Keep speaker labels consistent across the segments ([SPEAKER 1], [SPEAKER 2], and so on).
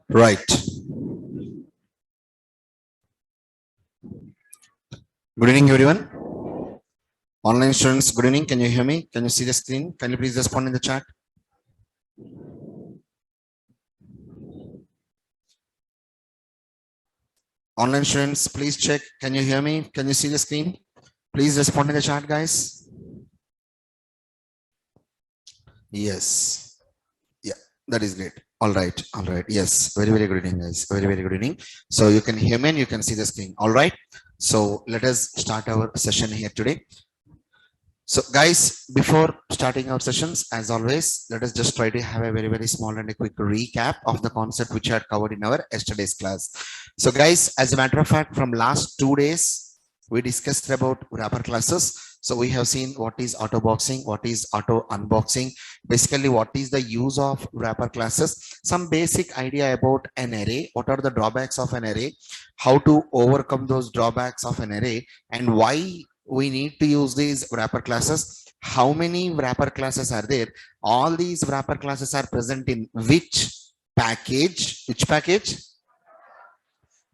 [SPEAKER 1] Right. Good evening, everyone. Online students, good evening. Can you hear me? Can you see the screen? Can you please respond in the chat? Online students, please check. Can you hear me? Can you see the screen? Please respond in the chat, guys. Yes. Yeah, that is great. All right. All right. Yes. Very, very good evening, guys. Very, very good evening. So you can hear me and you can see the screen. All right. So let us start our session here today. So guys, before starting our sessions, as always, let us just try to have a very, very small and a quick recap of the concept which I had covered in our yesterday's class. So guys, as a matter of fact, from last 2 days, we discussed about wrapper classes. So we have seen what is auto boxing, what is auto unboxing, basically what is the use of wrapper classes, some basic idea about an array, what are the drawbacks of an array, how to overcome those drawbacks of an array, and why we need to use these wrapper classes. How many wrapper classes are there? All these wrapper classes are present in which package? Which package?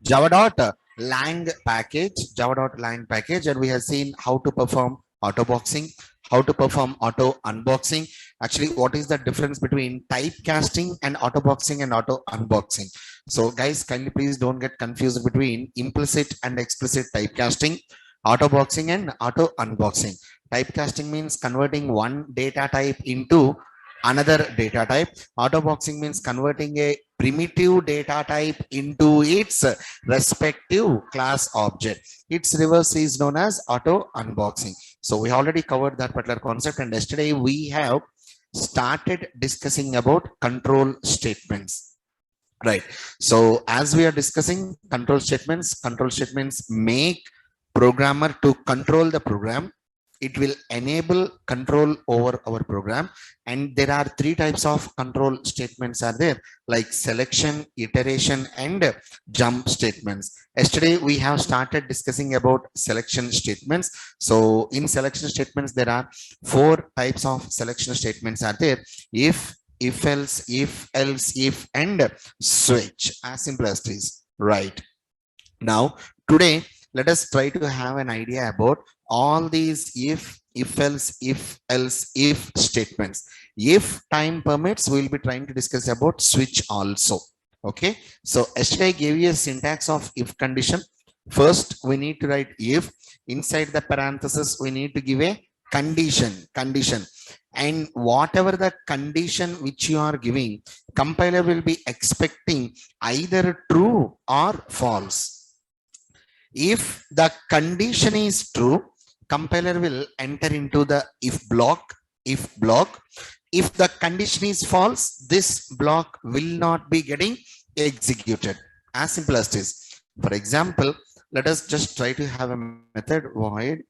[SPEAKER 1] Java.lang package, Java.lang package, and we have seen how to perform auto boxing, how to perform auto unboxing. Actually, what is the difference between typecasting and auto boxing and auto unboxing? So guys, kindly please don't get confused between implicit and explicit typecasting, auto boxing and auto unboxing. Typecasting means converting one data type into another data type. Auto boxing means converting a primitive data type into its respective class object. Its reverse is known as auto unboxing. So we already covered that particular concept, and yesterday we have started discussing about control statements. Right. So as we are discussing control statements make programmer to control the program. It will enable control over our program. And there are 3 types of control statements are there, like selection, iteration, and jump statements. Yesterday, we have started discussing about selection statements. So in selection statements, there are 4 types of selection statements are there. If else, if, and switch, as simple as this, right? Now, today, let us try to have an idea about all these if else, if statements. If time permits, we'll be trying to discuss about switch also. Okay. So yesterday I gave you a syntax of if condition. First, we need to write if. Inside the parenthesis, we need to give a condition. And whatever the condition which you are giving, compiler will be expecting either true or false. If the condition is true, compiler will enter into the if block. If the condition is false, this block will not be getting executed. As simple as this. For example, let us just try to have a method void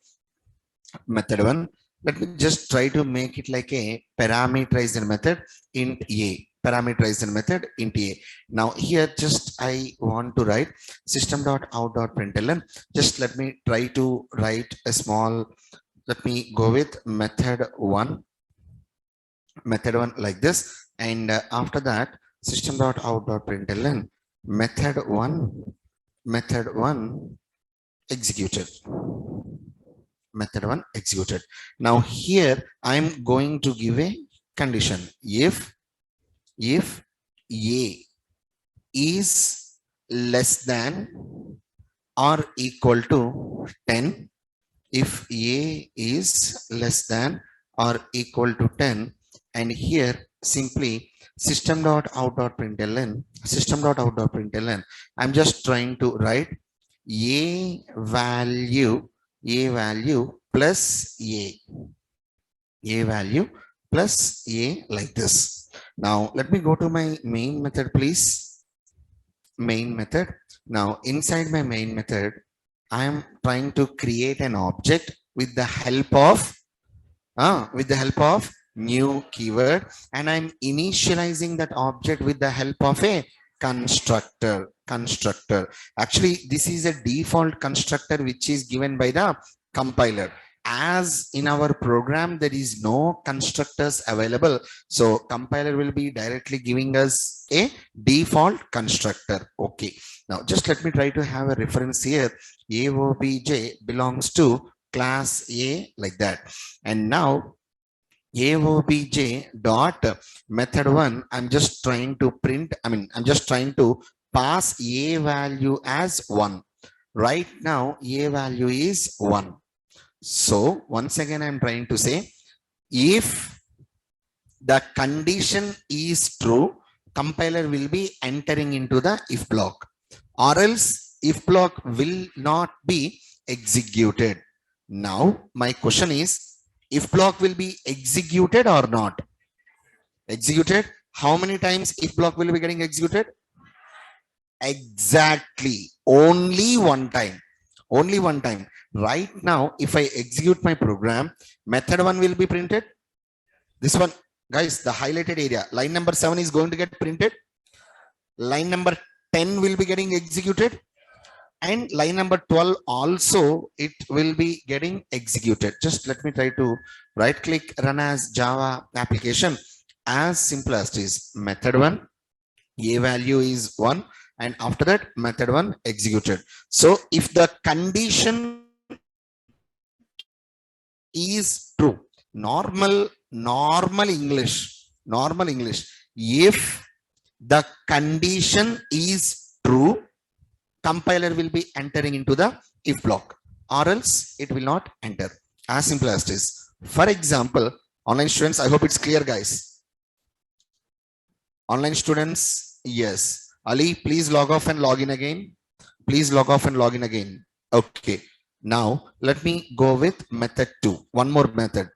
[SPEAKER 1] method 1. Let me just try to make it like a parameterized method int a. Parameterized method int a. Now here just I want to write system.out.println. Just let me try to write a small, let me go with method 1 like this, and after that system.out.println method 1 executed. Method 1 executed. Now here I'm going to give a condition. If a is less than or equal to 10, if a is less than or equal to 10, and here simply system.out.println, I'm just trying to write a value plus a value plus a like this. Now let me go to my main method, please. Main method. Now inside my main method, I am trying to create an object with the help of new keyword, and I'm initializing that object with the help of a constructor. Actually, this is a default constructor which is given by the compiler. As in our program there is no constructors available, so compiler will be directly giving us a default constructor. Okay, now just let me try to have a reference here. AOBJ belongs to class A, like that. And now AOBJ dot method one, I'm just trying to I'm just trying to pass A value as 1. Right now, A value is 1. So once again, I'm trying to say, if the condition is true, compiler will be entering into the if block, or else if block will not be executed. Now, my question is, if block will be executed or not? Executed. How many times if block will be getting executed? Exactly. Only one time. Only one time. Right now, if I execute my program, method 1 will be printed. This one, guys, the highlighted area, line number 7 is going to get printed. Line number 10 will be getting executed. And line number 12 also, it will be getting executed. Just let me try to right click, run as Java application. As simple as this, method 1, A value is 1, and after that method 1 executed. So if the condition is true, normal English, if the condition is true, compiler will be entering into the if block, or else it will not enter. As simple as this. For example, online students, I hope it's clear, guys. Online students, yes. Ali, please log off and log in again. Please log off and log in again. Okay. Now let me go with method 2. One more method.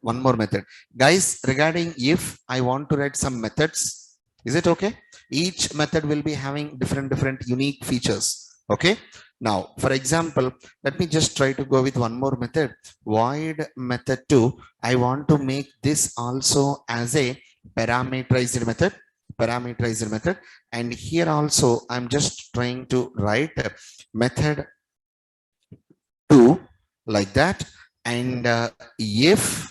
[SPEAKER 1] Guys, regarding if, I want to write some methods. Is it okay? Each method will be having different unique features. Okay. Now, for example, let me just try to go with one more method. Void method 2. I want to make this also as a parameterized method. And here also, I'm just trying to write method 2 like that. And if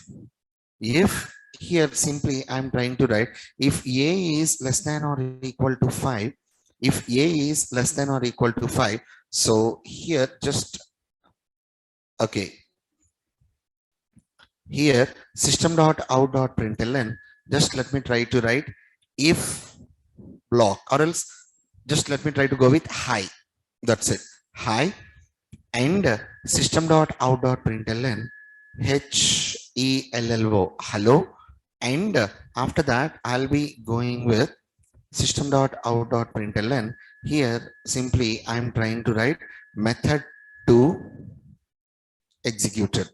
[SPEAKER 1] here simply I'm trying to write, if A is less than or equal to 5, if A is less than or equal to 5, so here just, okay, here system.out.println, just let me try to write if block, or else just let me try to go with hi. That's it, hi. And system.out.println HELLO, hello. And after that, I'll be going with system.out.println. Here, simply, I'm trying to write method 2 executed.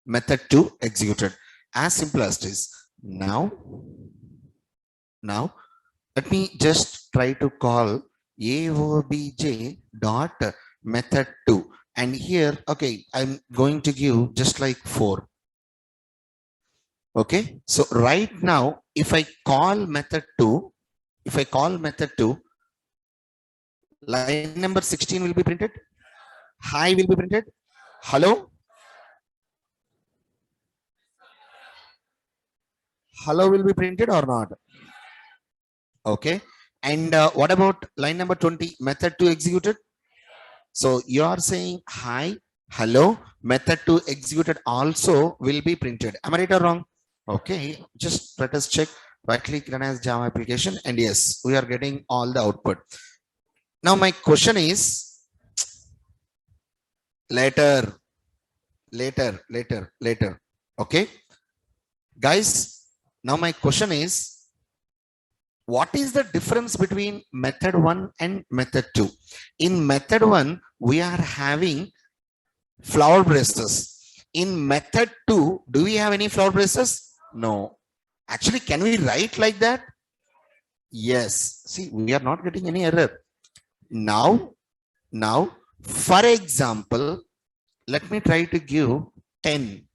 [SPEAKER 1] Method 2 executed. As simple as this. Now, let me just try to call AOBJ dot method 2. And here, okay, I'm going to give just like 4. Okay, so right now, if I call method 2, line number 16 will be printed. Hi will be printed. Hello. Hello will be printed or not? Okay. And what about line number 20, method 2 executed? So you are saying hi, hello, method 2 executed also will be printed. Am I right or wrong? Okay, just let us check. Right click, run as Java application, and yes, we are getting all the output. Now my question is, later. Okay, guys, now my question is, what is the difference between method 1 and method 2? In method 1, we are having flower braces. In method 2, do we have any flower braces? No. Actually, can we write like that? Yes. See, we are not getting any error. Now, for example, let me try to give 10.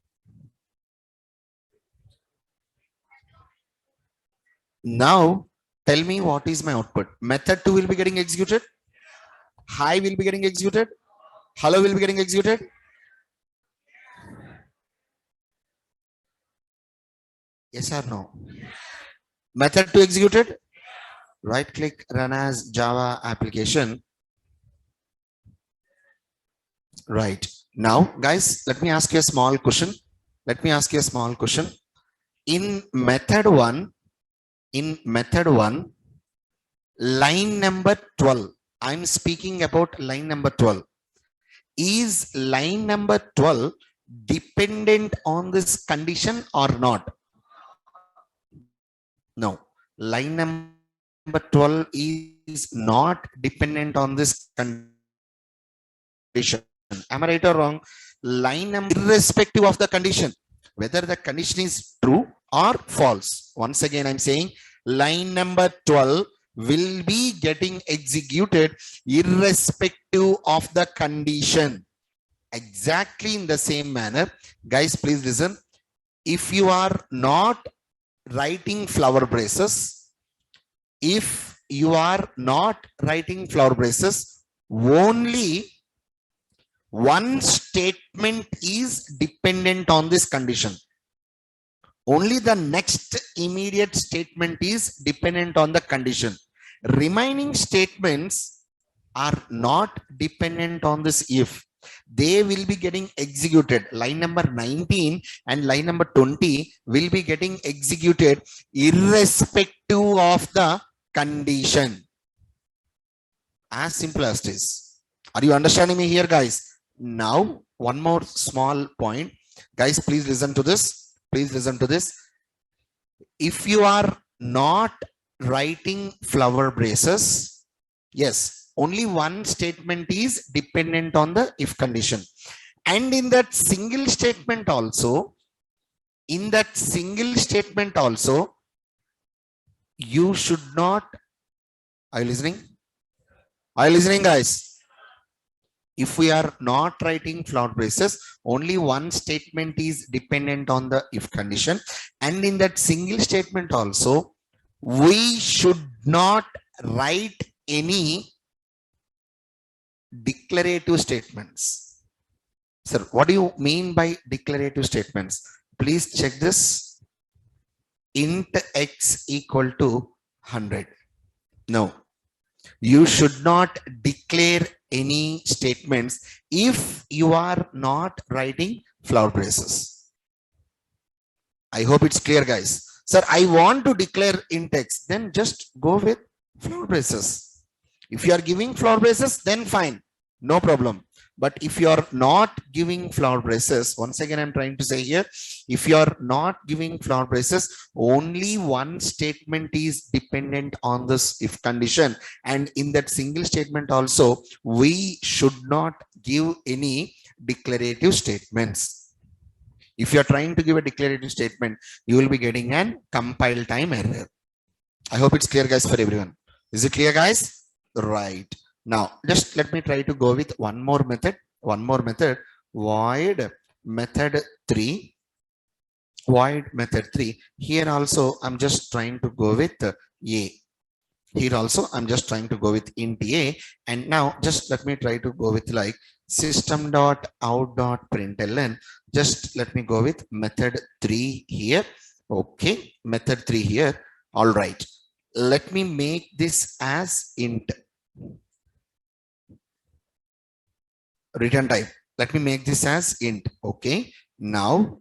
[SPEAKER 1] Now, tell me what is my output. Method 2 will be getting executed. Hi will be getting executed. Hello will be getting executed. Yes or no? Method 2 executed. Right click, run as Java application. Right. Now, guys, let me ask you a small question. Let me ask you a small question. In method 1, line number 12, I'm speaking about line number 12. Is line number 12 dependent on this condition or not? No. Line number 12 is not dependent on this condition. Am I right or wrong? Line number, irrespective of the condition, whether the condition is true or false. Once again, I'm saying line number 12 will be getting executed irrespective of the condition. Exactly in the same manner, guys, please listen. If you are not writing flower braces, if you are not writing flower braces, only one statement is dependent on this condition. Only the next immediate statement is dependent on the condition. Remaining statements are not dependent on this if. They will be getting executed. Line number 19 and line number 20 will be getting executed irrespective of the condition. As simple as this. Are you understanding me here, guys? Now, one more small point. Guys, please listen to this. Please listen to this. If you are not writing flower braces, yes, only one statement is dependent on the if condition. And in that single statement also, you should not, are you listening? Are you listening, guys? If we are not writing flower braces, only one statement is dependent on the if condition. And in that single statement also, we should not write any declarative statements. Sir, what do you mean by declarative statements? Please check this. Int x equal to 100. No, you should not declare any statements if you are not writing flower braces. I hope it's clear, guys. Sir, I want to declare int x, then just go with flower braces. If you are giving flower braces, then fine, no problem. But if you are not giving flower braces, once again, I'm trying to say here, if you are not giving flower braces, only one statement is dependent on this if condition. And in that single statement also, we should not give any declarative statements. If you are trying to give a declarative statement, you will be getting an compile time error. I hope it's clear, guys, for everyone. Is it clear, guys? Right. Now, just let me try to go with one more method. Void method 3. Void method 3. Here also, I'm just trying to go with A. Here also, I'm just trying to go with int A. And now, just let me try to go with like system.out.println. Just let me go with method 3 here. Okay, method 3 here. All right. Let me make this as int. Return type. Let me make this as int. Okay. Now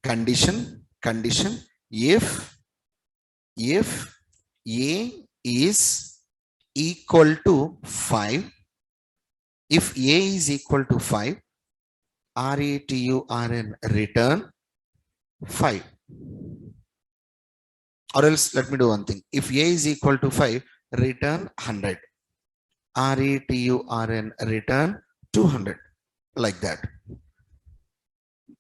[SPEAKER 1] condition if a is equal to 5, if a is equal to 5, return 5. Or else let me do one thing. If a is equal to 5, return 100. Return 200, like that.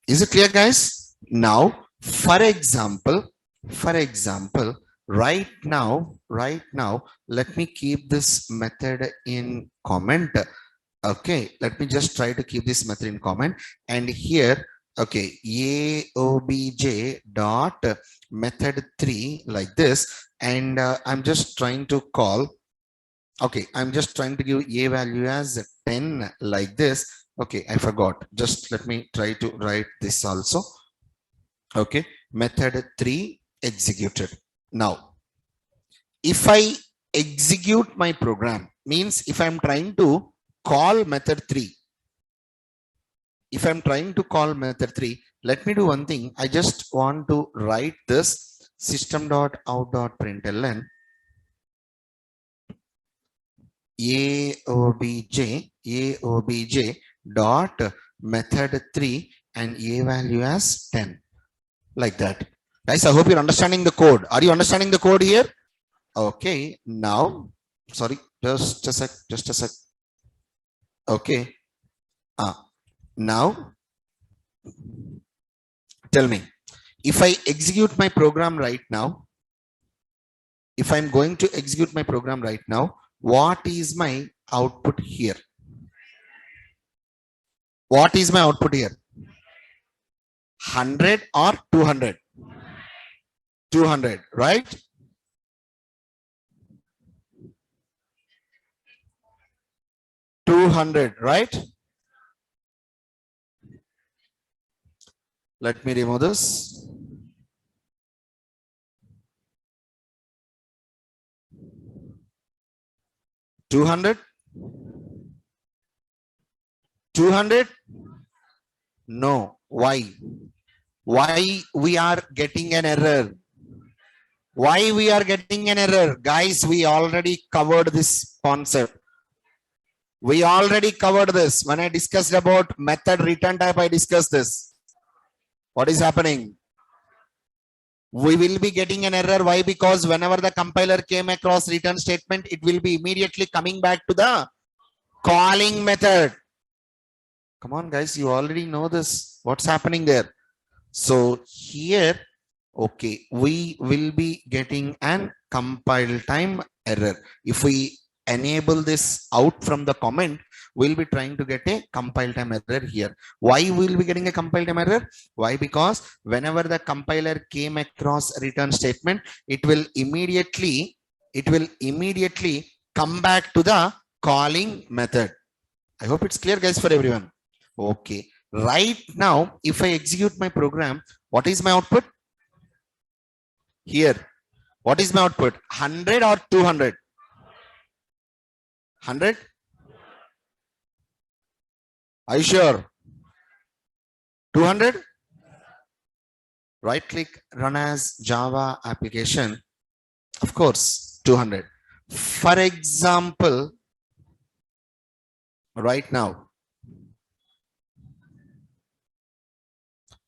[SPEAKER 1] Is it clear, guys? Now, for example, Right now, let me keep this method in comment. Okay, let me just try to keep this method in comment. And here, okay, aobj dot method 3 like this. And I'm just trying to call. Okay, I'm just trying to give a value as 10 like this. Okay, I forgot. Just let me try to write this also. Okay, method 3 executed. Now, if I execute my program, means if I'm trying to call method 3, if I'm trying to call method 3, let me do one thing. I just want to write this system.out.println aobj dot method 3 and a value as 10 like that. Guys, I hope you're understanding the code. Are you understanding the code here? Okay, now, sorry, just a sec. Okay, now tell me, if I execute my program right now, if I'm going to execute my program right now, what is my output here? What is my output here? 100 or 200? 200, right? Right? Let me remove this. $200? No. Why? Why we are getting an error? Why we are getting an error? Guys, we already covered this concept. We already covered this. When I discussed about method return type, I discussed this. What is happening? We will be getting an error. Why? Because whenever the compiler came across return statement, it will be immediately coming back to the calling method. Come on, guys, you already know this. What's happening there? So here, okay, we will be getting an compile time error. If we enable this out from the comment, we'll be trying to get a compile time error here. Why will be getting a compile time error? Why? Because whenever the compiler came across return statement, it will immediately come back to the calling method. I hope it's clear, guys, for everyone. Okay. Right now, if I execute my program, what is my output? Here. What is my output? 100 or 200? 100? Are you sure? 200? Right click, run as Java application. Of course, 200. For example, right now,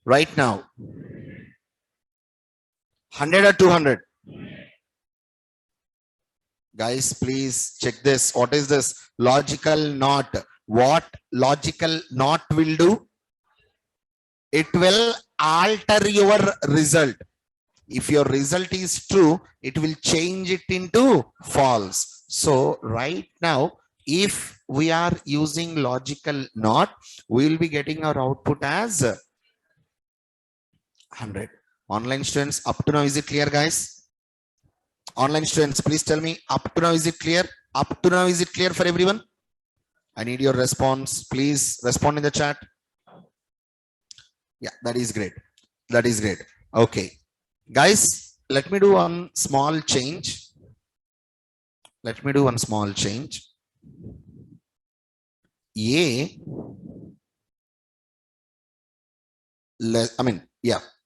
[SPEAKER 1] 100 or 200? Guys, please check this. What is this? Logical not. What logical not will do? It will alter your result. If your result is true, it will change it into false. So right now, if we are using logical not, we will be getting our output as 100. Online students, up to now, is it clear, guys? Online students, please tell me, up to now, is it clear? Up to now, is it clear for everyone? I need your response. Please respond in the chat. Yeah, that is great. That is great. Okay. Guys, let me do one small change. Let me do one small change. A less,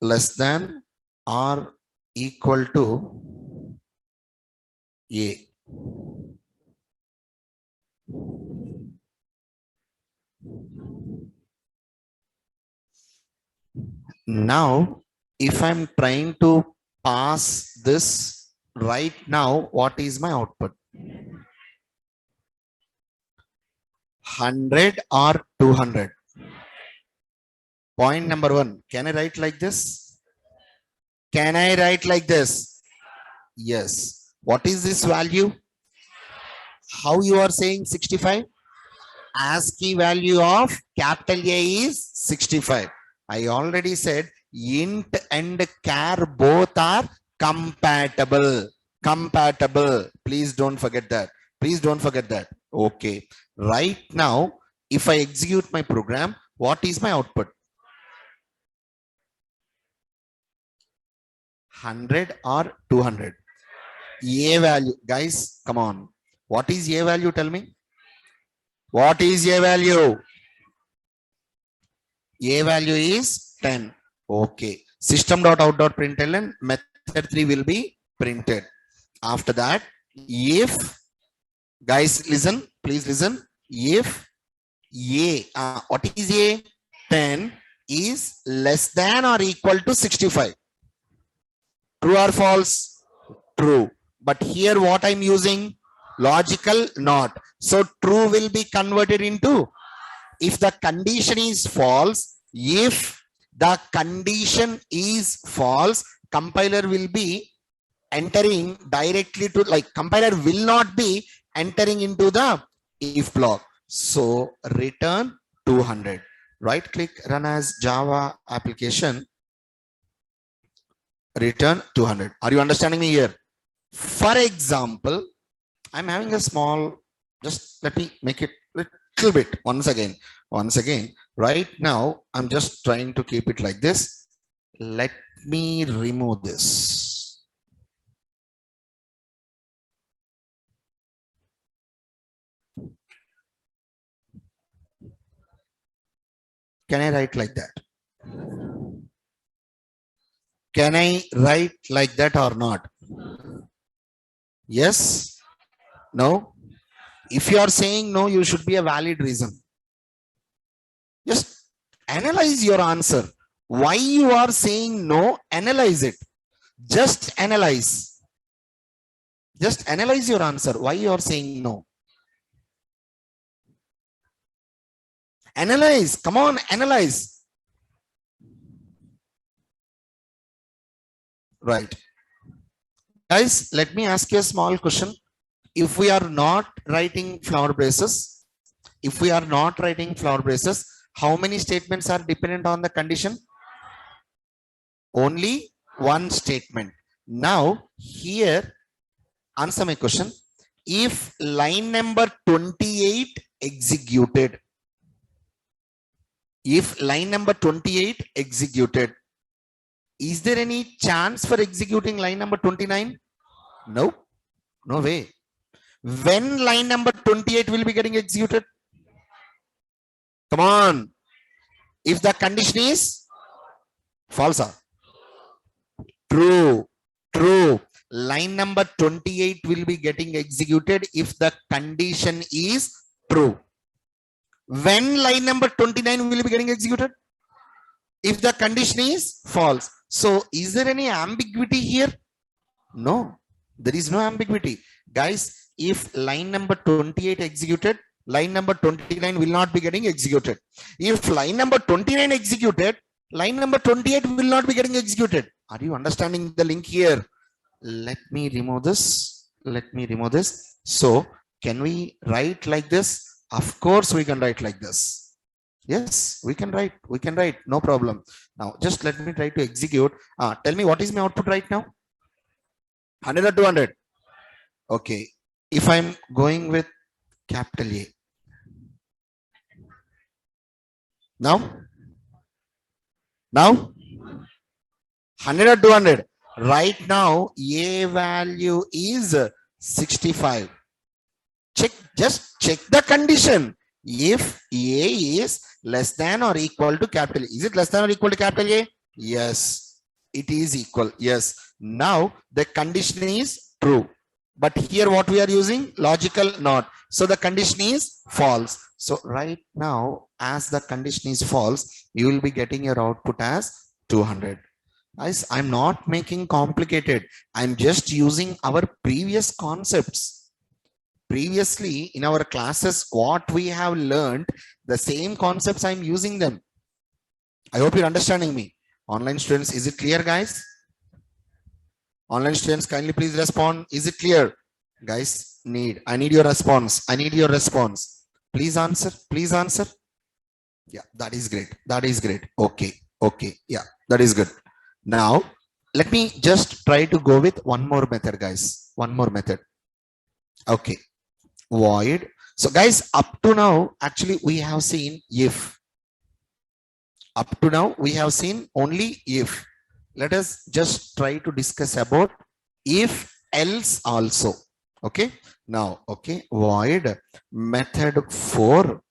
[SPEAKER 1] less than or equal to A. Now, if I'm trying to pass this right now, what is my output? 100 or 200? Point number one. Can I write like this? Can I write like this? Yes. What is this value? How you are saying 65? ASCII value of capital A is 65. I already said int and char both are compatible. Compatible. Please don't forget that. Please don't forget that. Okay. Right now, if I execute my program, what is my output? 100 or 200? A value. Guys, come on. What is A value? Tell me. What is A value? A value is 10. Okay. System.out.println method 3 will be printed. After that, if, guys, listen, please listen. If A, what is A? 10 is less than or equal to 65. True or false? True. But here what I'm using? Logical not. So true will be converted into, if the condition is false, if the condition is false, compiler will be entering directly to, like, compiler will not be entering into the if block. So return 200. Right click, run as Java application, return 200. Are you understanding me here? For example, I'm having a small, just let me make it little bit once again. Right now, I'm just trying to keep it like this. Let me remove this. Can I write like that? Can I write like that or not? Yes? No? If you are saying no, you should be a valid reason. Just analyze your answer. Why you are saying no, analyze it. Just analyze. Just analyze your answer. Why you are saying no? Analyze. Come on, analyze. Right. Guys, let me ask you a small question. If we are not writing flower braces, how many statements are dependent on the condition? Only one statement. Now, here, answer my question. If line number 28 executed, is there any chance for executing line number 29? No, no way. When line number 28 will be getting executed? Come on. If the condition is false. True. Line number 28 will be getting executed if the condition is true. When line number 29 will be getting executed? If the condition is false. So is there any ambiguity here? No, there is no ambiguity. Guys, if line number 28 executed, line number 29 will not be getting executed. If line number 29 executed, line number 28 will not be getting executed. Are you understanding the link here? Let me remove this. So can we write like this? Of course we can write like this. Yes, we can write. No problem. Now just let me try to execute. Tell me what is my output right now? 100 or 200? Okay. If I'm going with capital A. Now 100 or 200? Right now, A value is 65. Just check the condition. If A is less than or equal to capital A. Is it less than or equal to capital A? Yes, it is equal. Yes. Now the condition is true. But here what we are using? Logical not. So the condition is false. So right now, as the condition is false, you will be getting your output as 200. Guys, I'm not making complicated. I'm just using our previous concepts. Previously in our classes, what we have learned, the same concepts I'm using them. I hope you're understanding me. Online students, is it clear, guys? Online students, kindly please respond. Is it clear? Guys, I need your response. I need your response. Please answer. Please answer. Yeah, that is great. That is great. Okay. Okay. Yeah, that is good. Now, let me just try to go with one more method, guys. One more method. Okay. Void. So, guys, up to now, actually, we have seen if. Up to now, we have seen only if. Let us just try to discuss about if else also. Okay. Now, okay. Void method 4.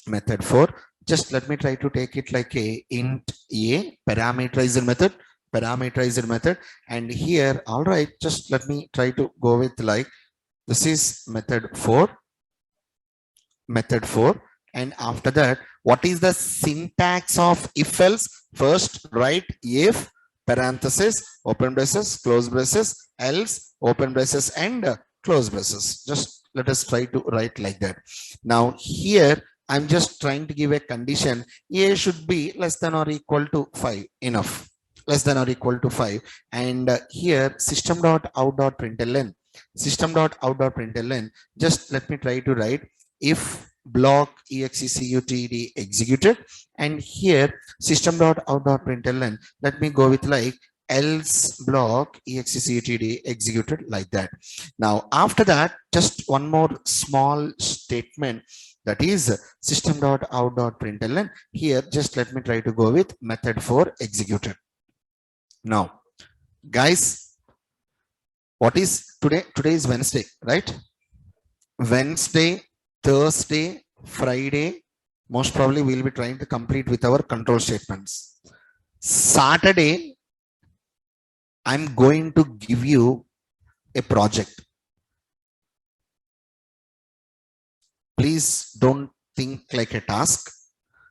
[SPEAKER 1] Method 4. Just let me try to take it like a int a parameterized method. And here, all right, just let me try to go with like this is method 4. And after that, what is the syntax of if else? First, write if parenthesis, open braces, close braces, else, open braces, and close braces. Just let us try to write like that. Now here, I'm just trying to give a condition. A should be less than or equal to 5. Enough. Less than or equal to 5. And here, system.out.println. System.out.println. Just let me try to write if block executd executed, and here system.out.println, let me go with like else block executd executed, like that. Now after that, just one more small statement, that is system.out.println. Here just let me try to go with method 4 executed. Now guys, what is today? Today is Wednesday, right? Wednesday, Thursday, Friday, most probably we'll be trying to complete with our control statements. Saturday, I'm going to give you a project. Please don't think like a task.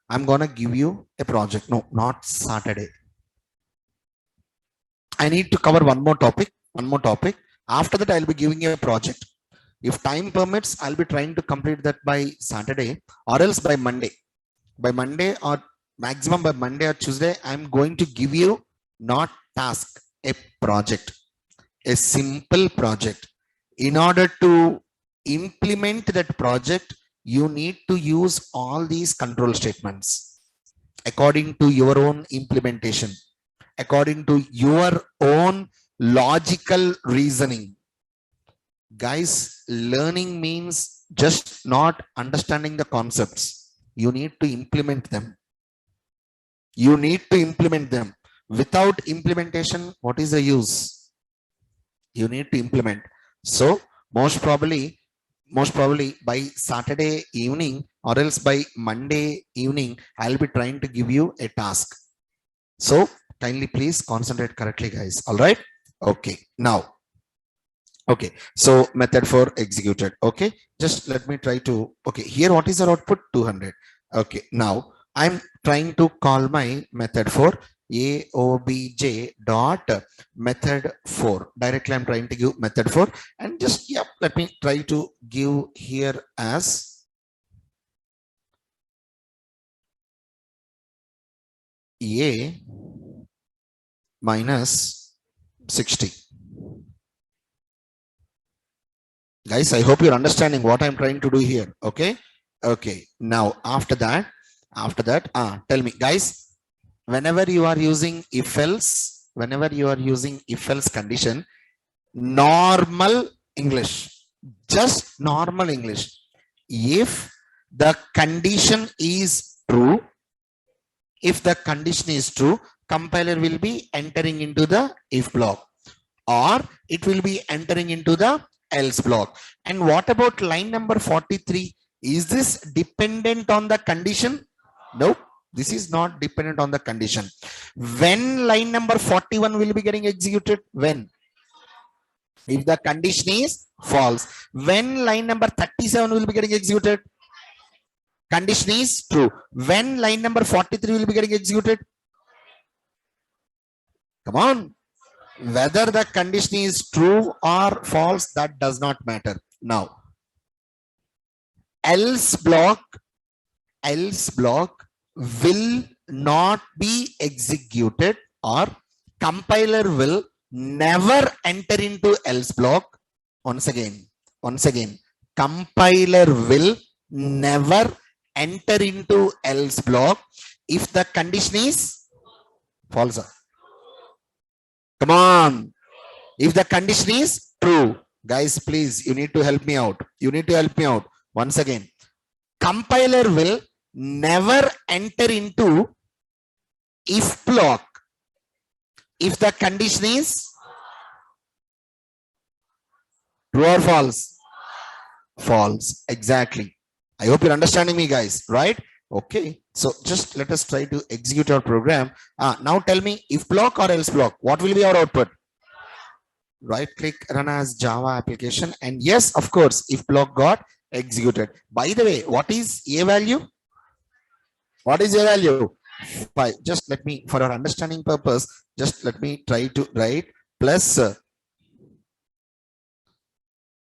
[SPEAKER 1] I'm going to give you a project. No, not Saturday. I need to cover one more topic. After that, I'll be giving you a project. If time permits, I'll be trying to complete that by Saturday or else by Monday. By Monday or maximum by Monday or Tuesday, I'm going to give you not task, a project, a simple project. In order to implement that project, you need to use all these control statements according to your own implementation, according to your own logical reasoning. Guys, learning means just not understanding the concepts. You need to implement them. You need to implement them. Without implementation, what is the use? You need to implement. So most probably by Saturday evening or else by Monday evening, I'll be trying to give you a task. So kindly please concentrate correctly, guys. All right. Okay. Now, okay, so method 4 executed. Okay, just let me try to, okay, here what is our output? 200. Okay, now I'm trying to call my method 4 aobj dot method 4. Directly I'm trying to give method 4, and just, yep, let me try to give here as a minus 60. Guys, I hope you're understanding what I'm trying to do here. Okay. Okay. Now, after that, tell me, guys, whenever you are using if else condition, normal English, just normal English. If the condition is true, compiler will be entering into the if block, or it will be entering into the else block. And what about line number 43? Is this dependent on the condition? No, this is not dependent on the condition. When line number 41 will be getting executed? When? If the condition is false. When line number 37 will be getting executed? Condition is true. When line number 43 will be getting executed? Come on. Whether the condition is true or false, that does not matter. Now, else block will not be executed, or compiler will never enter into else block. Once again, compiler will never enter into else block if the condition is false. Come on. If the condition is true, guys, please, you need to help me out. Once again, compiler will never enter into if block if the condition is true or false. False. Exactly. I hope you're understanding me, guys, right? Okay. So just let us try to execute our program. Now tell me, if block or else block, what will be our output? Right click, run as Java application, and yes, of course, if block got executed. By the way, what is a value? What is a value? 5. Just let me, for our understanding purpose, just let me try to write plus.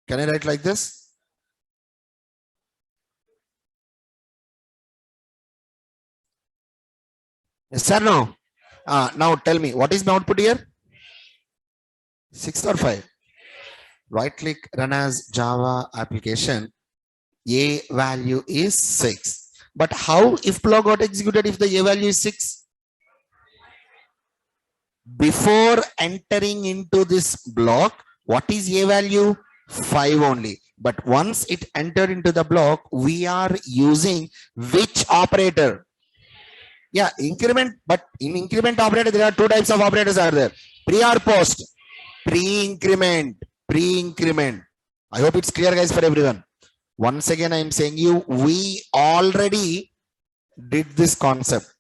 [SPEAKER 1] Can I write like this? Yes or no? Now tell me, what is my output here? 6 or 5? Right click, run as Java application. A value is 6. But how if block got executed if the A value is 6? Before entering into this block, what is A value? 5 only. But once it entered into the block, we are using which operator? Yeah, increment. But in increment operator, there are 2 types of operators are there. Pre or post? Pre-increment. I hope it's clear, guys, for everyone. Once again, I am saying you, we already did this concept.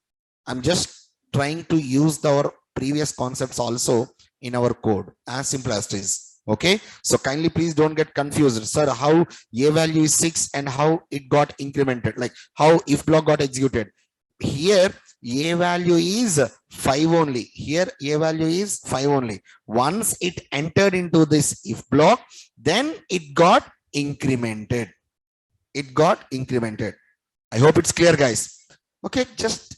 [SPEAKER 1] I'm just trying to use our previous concepts also in our code, as simple as it is. Okay, so kindly please don't get confused, sir, how A value is 6 and how it got incremented, like how if block got executed. Here A value is 5 only. Here A value is 5 only. Once it entered into this if block, then it got incremented. I hope it's clear, guys. Okay, just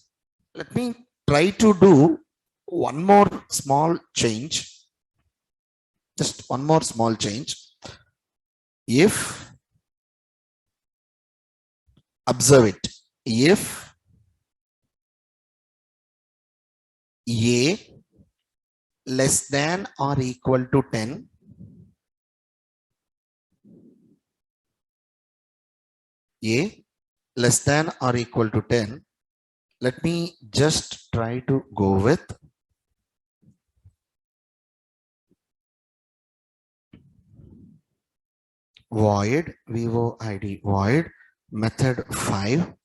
[SPEAKER 1] let me try to do one more small change. Just one more small change. If, observe it, if A less than or equal to 10, A less than or equal to 10, let me just try to go with void void void method 5.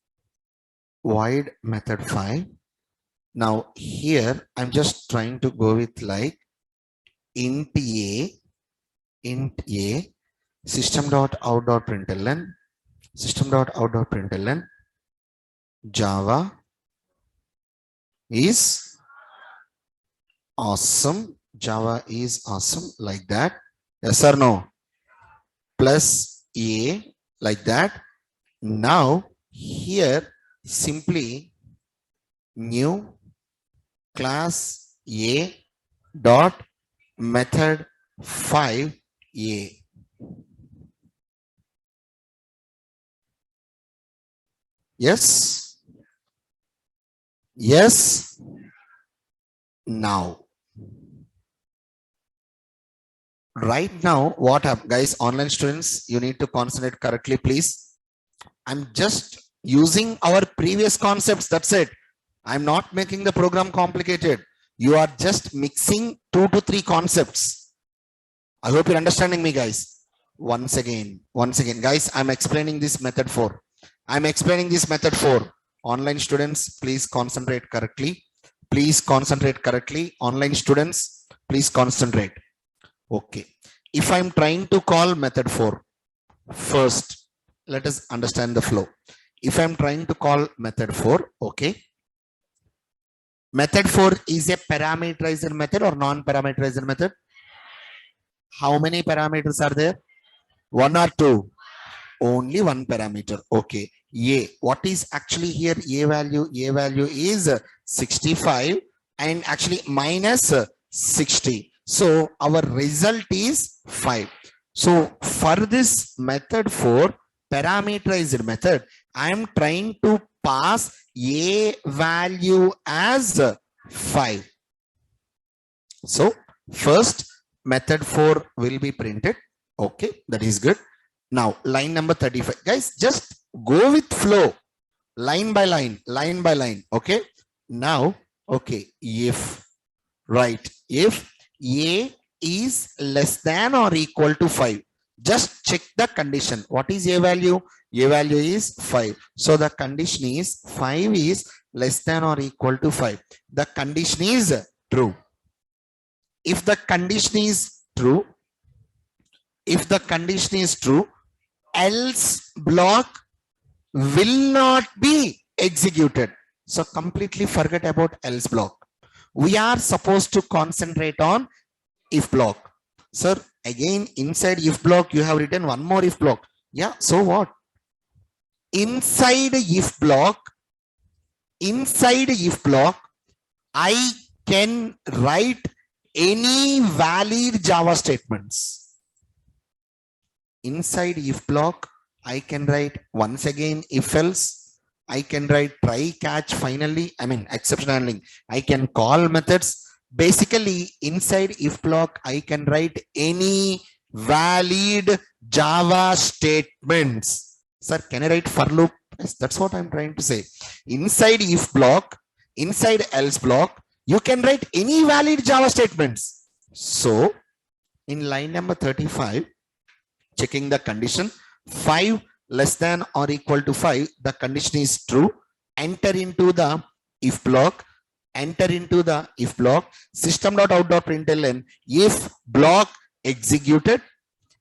[SPEAKER 1] Now here I'm just trying to go with like int a system.out.println Java is awesome. Like that. Yes or no? Plus a like that. Now here simply new class a dot method 5a. Yes. Now right now what happened, guys? Online students, you need to concentrate correctly, please. I'm just using our previous concepts, that's it. I'm not making the program complicated. You are just mixing 2 to 3 concepts. I hope you're understanding me, guys. Once again, guys, I'm explaining this method 4. Online students, please concentrate correctly. Online students, please concentrate. Okay. If I'm trying to call method 4, first, let us understand the flow. If I'm trying to call method 4, okay. Method 4 is a parameterizer method or non-parameterizer method? How many parameters are there? 1 or 2? Only 1 parameter. Okay. A. What is actually here? A value is 65 and actually minus 60. So our result is 5. So for this method 4, parameterized method, I am trying to pass a value as 5. So first method 4 will be printed. Okay, that is good. Now line number 35. Guys, just go with flow. Line by line, line by line. Okay. Now, okay, if, right, if a is less than or equal to 5, just check the condition. What is a value? A value is 5. So the condition is 5 is less than or equal to 5. The condition is true. If the condition is true, else block will not be executed. So completely forget about else block. We are supposed to concentrate on if block. Sir, again inside if block you have written one more if block. Yeah, so what? Inside if block, I can write any valid Java statements. Inside if block, I can write once again if else. I can write try catch finally, exception handling. I can call methods. Basically inside if block, I can write any valid Java statements. Sir, can I write for loop? Yes, that's what I'm trying to say. Inside if block, inside else block, you can write any valid Java statements. So in line number 35, checking the condition, 5 less than or equal to 5, the condition is true. Enter into the if block, system.out.println if block executed.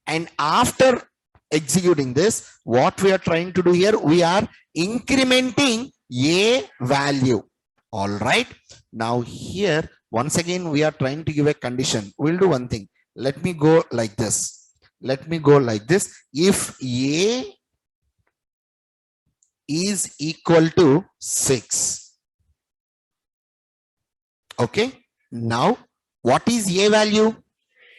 [SPEAKER 1] And after executing this, what we are trying to do here, we are incrementing a value. All right. Now here, once again, we are trying to give a condition. We'll do one thing. Let me go like this. If a is equal to 6. Okay. Now, what is a value?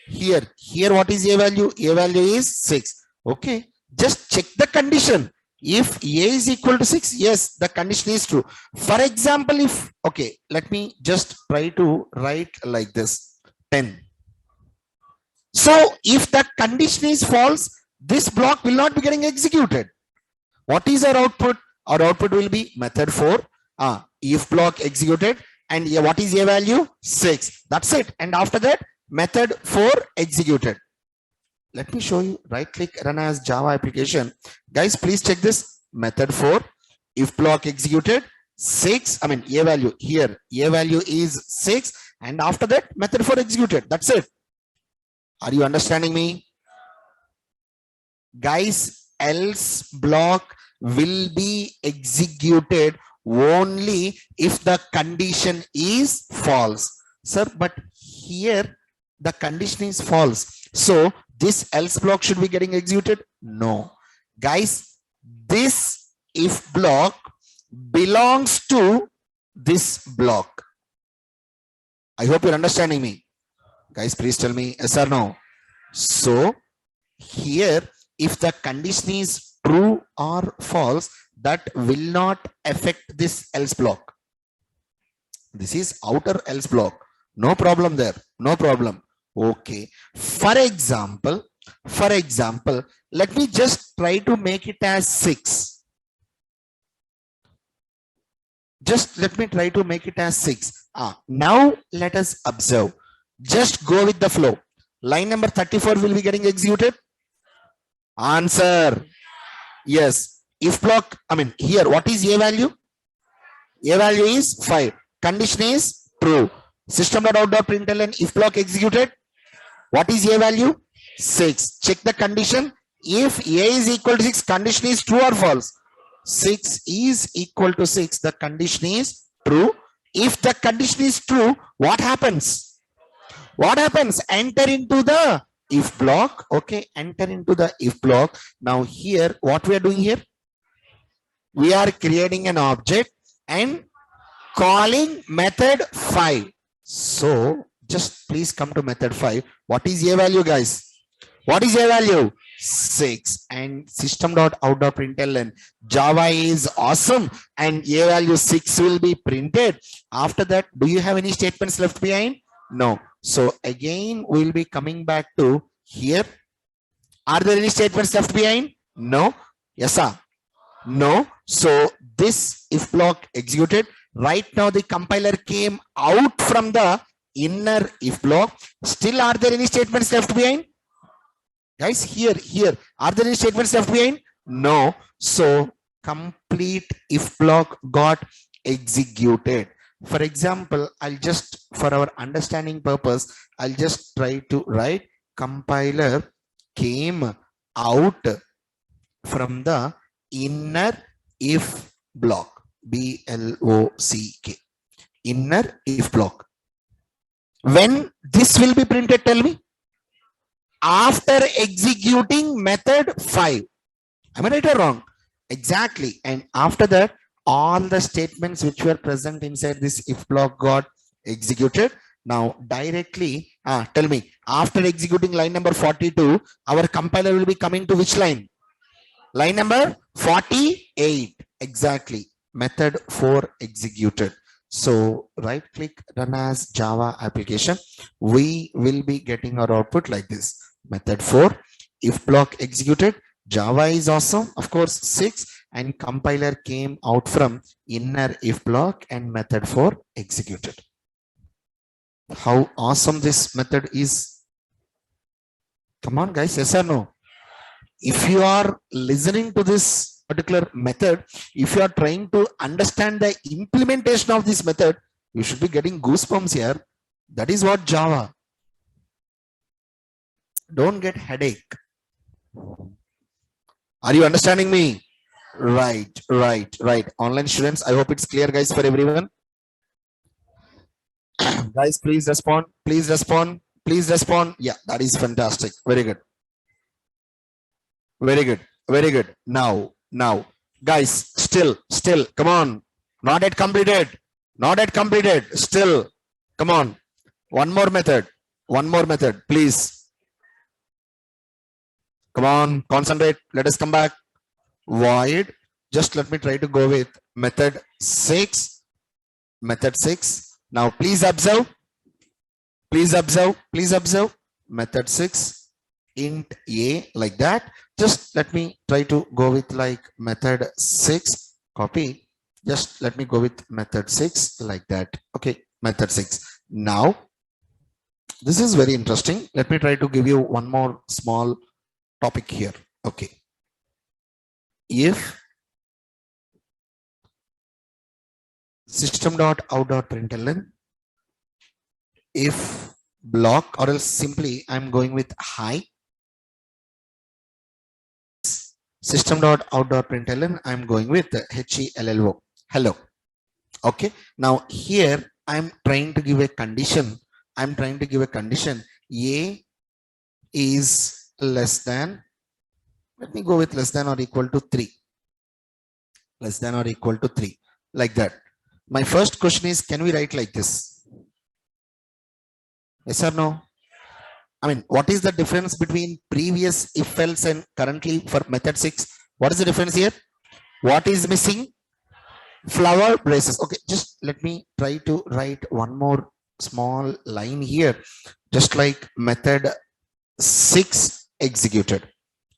[SPEAKER 1] Here, what is a value? A value is 6. Okay. Just check the condition. If a is equal to 6, yes, the condition is true. For example, if, okay, let me just try to write like this, 10. So if the condition is false, this block will not be getting executed. What is our output? Our output will be method 4, if block executed, and what is a value? 6. That's it. And after that, method 4 executed. Let me show you. Right click, run as Java application. Guys, please check this. Method 4, if block executed, 6, a value here, a value is 6, and after that, method 4 executed. That's it. Are you understanding me? Guys, else block will be executed only if the condition is false. Sir, but here the condition is false. So this else block should be getting executed? No. Guys, this if block belongs to this block. I hope you're understanding me. Guys, please tell me yes or no. So here, if the condition is true or false, that will not affect this else block. This is outer else block. No problem there. No problem. Okay. For example, let me just try to make it as 6. Just let me try to make it as 6. Now let us observe. Just go with the flow. Line number 34 will be getting executed. Answer. Yes. If block, here, what is a value? A value is 5. Condition is true. System.out.println if block executed. What is a value? 6. Check the condition. If a is equal to 6, condition is true or false? 6 is equal to 6. The condition is true. If the condition is true, what happens? Enter into the if block. Okay, enter into the if block. Now here, what we are doing here? We are creating an object and calling method 5. So just please come to method 5. What is a value, guys? What is a value? 6. And system.out.println, Java is awesome, and a value 6 will be printed. After that, do you have any statements left behind? No. So again, we'll be coming back to here. Are there any statements left behind? No. Yes, sir. No. So this if block executed. Right now the compiler came out from the inner if block. Still, are there any statements left behind? Guys, here, are there any statements left behind? No. So complete if block got executed. For example, I'll just, for our understanding purpose, I'll just try to write compiler came out from the inner if block, BLOCK, inner if block. When this will be printed, tell me? After executing method 5. Am I right or wrong? Exactly. And after that, all the statements which were present inside this if block got executed. Now directly, tell me, after executing line number 42, our compiler will be coming to which line? Line number 48. Exactly. Method 4 executed. So right click, run as Java application. We will be getting our output like this. Method 4, if block executed, Java is awesome, of course 6, and compiler came out from inner if block and method 4 executed. How awesome this method is. Come on guys, yes or no? If you are listening to this particular method, if you are trying to understand the implementation of this method, you should be getting goosebumps here. That is what Java. Don't get headache. Are you understanding me? Right. Online students, I hope it's clear, guys, for everyone. Guys, please respond. Yeah, that is fantastic. Very good. Now, guys, still, come on. Not yet completed. Still, come on. One more method, please. Come on, concentrate. Let us come back. Void. Just let me try to go with method 6. Now, please observe. Method 6, int a, like that. Just let me try to go with like method 6. Copy. Just let me go with method 6 like that. Okay, method 6. Now, this is very interesting. Let me try to give you one more small topic here. Okay. If system.out.println, if block, or else simply I'm going with hi, system.out.println, I'm going with HELLO, hello. Okay. Now here I'm trying to give a condition. A is less than, let me go with less than or equal to 3. Like that. My first question is, can we write like this? Yes or no? I mean, what is the difference between previous if else and currently for method 6? What is the difference here? What is missing? Flower braces. Okay, just let me try to write one more small line here, just like method 6 executed.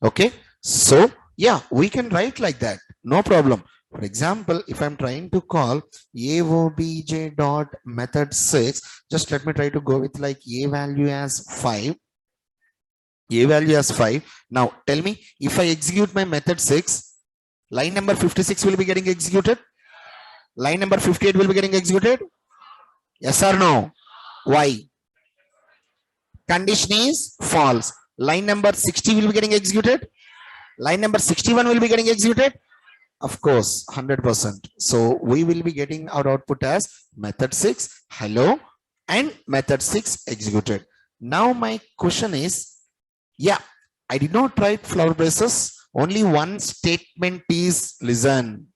[SPEAKER 1] Okay, so yeah, we can write like that, no problem. For example, if I'm trying to call aobj dot method 6, just let me try to go with like a value as 5. Now tell me, if I execute my method 6, line number 56 will be getting executed, line number 58 will be getting executed. Yes or no? Why? Condition is false. Line number 60 will be getting executed, line number 61 will be getting executed. Of course, 100%. So we will be getting our output as method 6 hello and method 6 executed. Now my question is, yeah, I did not write flower braces. Only one statement is listen.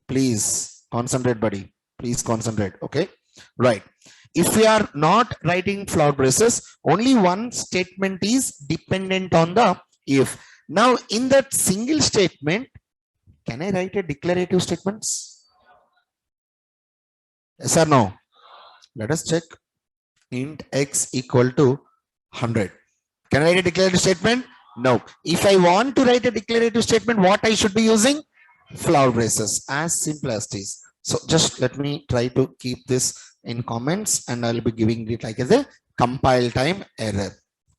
[SPEAKER 1] Please concentrate, buddy. Please concentrate. Okay. Right. If we are not writing flout braces, only one statement is dependent on the if. Now in that single statement, can I write a declarative statements? Yes or no? Let us check. Int x equal to 100. Can I write a declarative statement? No. If I want to write a declarative statement, what I should be using? Flout braces. As simple as this. So just let me try to keep this in comments and I'll be giving it like as a compile time error.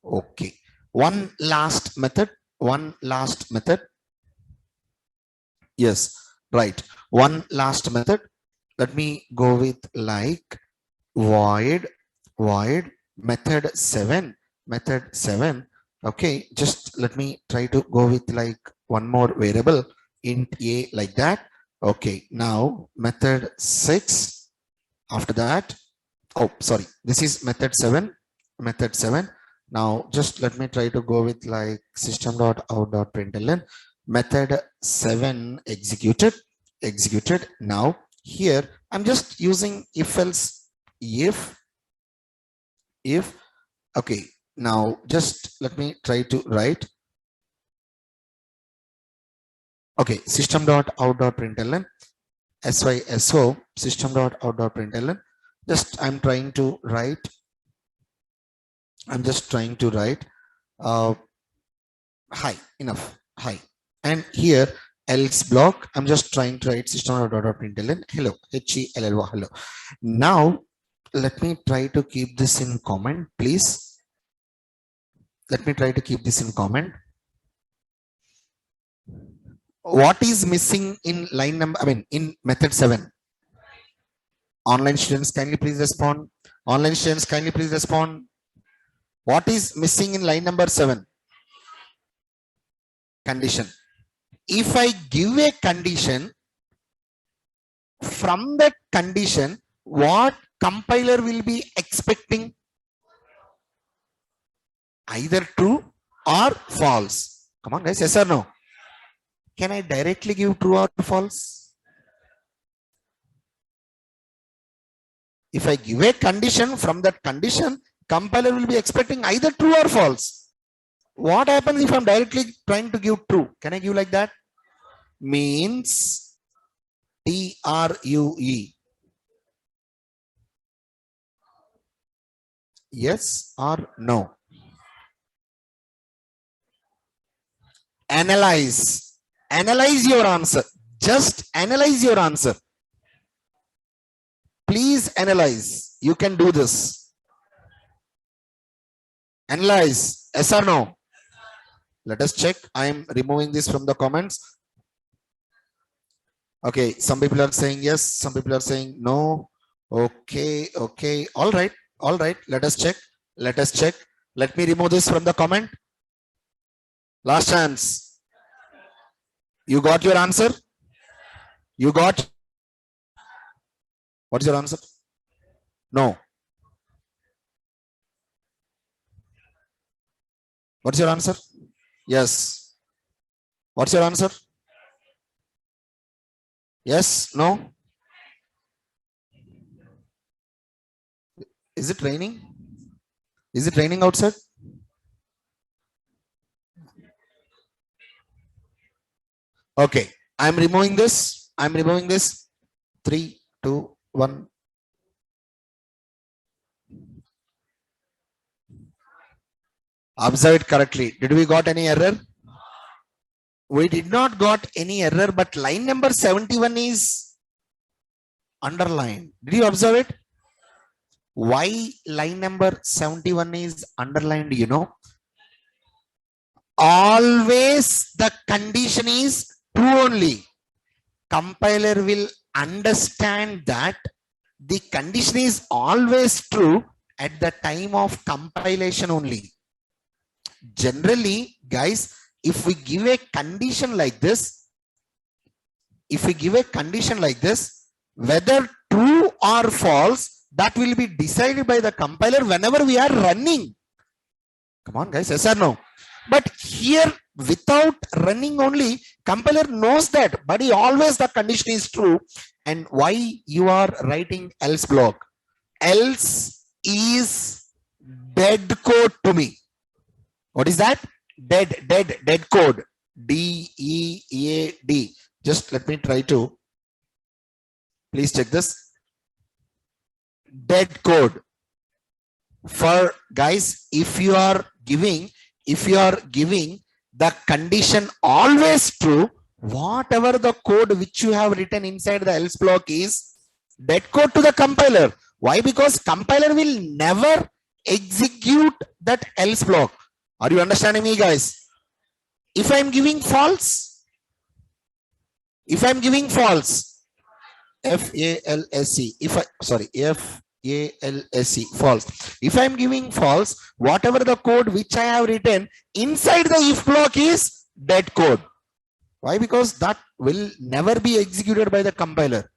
[SPEAKER 1] Okay. One last method. One last method. Yes, right. One last method. Let me go with like void method 7. Okay, just let me try to go with like one more variable int a like that. Okay, now method 6. After that, oh sorry, this is method 7. Now just let me try to go with like system.out.println method 7 executed. Now here I'm just using if else if okay. Now just let me try to write. Okay, system.out.println syso system.out.println. Just I'm just trying to write hi, enough, hi. And here else block, I'm just trying to write system.out.println hello, hello, hello. Now let me try to keep this in comment, please. Let me try to keep this in comment. What is missing in line number, I mean in method 7? Online students, kindly please respond. Online students, kindly please respond. What is missing in line number 7? Condition. If I give a condition, from that condition, what compiler will be expecting? Either true or false. Come on guys, yes or no? Can I directly give true or false? If I give a condition, from that condition, compiler will be expecting either true or false. What happens if I'm directly trying to give true? Can I give like that? Means TRUE. Yes or no? Analyze your answer. Just analyze your answer. Please analyze. You can do this. Analyze. Yes or no? Let us check. I am removing this from the comments. Okay, some people are saying yes, some people are saying no. Okay, all right. Let us check. Let me remove this from the comment. Last chance. You got your answer? You got? What's your answer? No. What's your answer? Yes. What's your answer? Yes, no? Is it raining? Is it raining outside? Okay, I'm removing this. 3, 2, 1. Observe it correctly. Did we got any error? We did not got any error, but line number 71 is underlined. Did you observe it? Why line number 71 is underlined? You know, always the condition is true only. Compiler will understand that the condition is always true at the time of compilation only. Generally, guys, if we give a condition like this, whether true or false, that will be decided by the compiler whenever we are running. Come on, guys, yes or no? But here without running only, compiler knows that, but he always the condition is true. And why you are writing else block? Else is dead code to me. What is that? Dead code. DEAD. Just let me try to, please check this. Dead code. For guys, if you are giving the condition always true, whatever the code which you have written inside the else block is dead code to the compiler. Why? Because compiler will never execute that else block. Are you understanding me, guys? If I'm giving false, FALSE, false. If I'm giving false, whatever the code which I have written inside the if block is dead code. Why? Because that will never be executed by the compiler.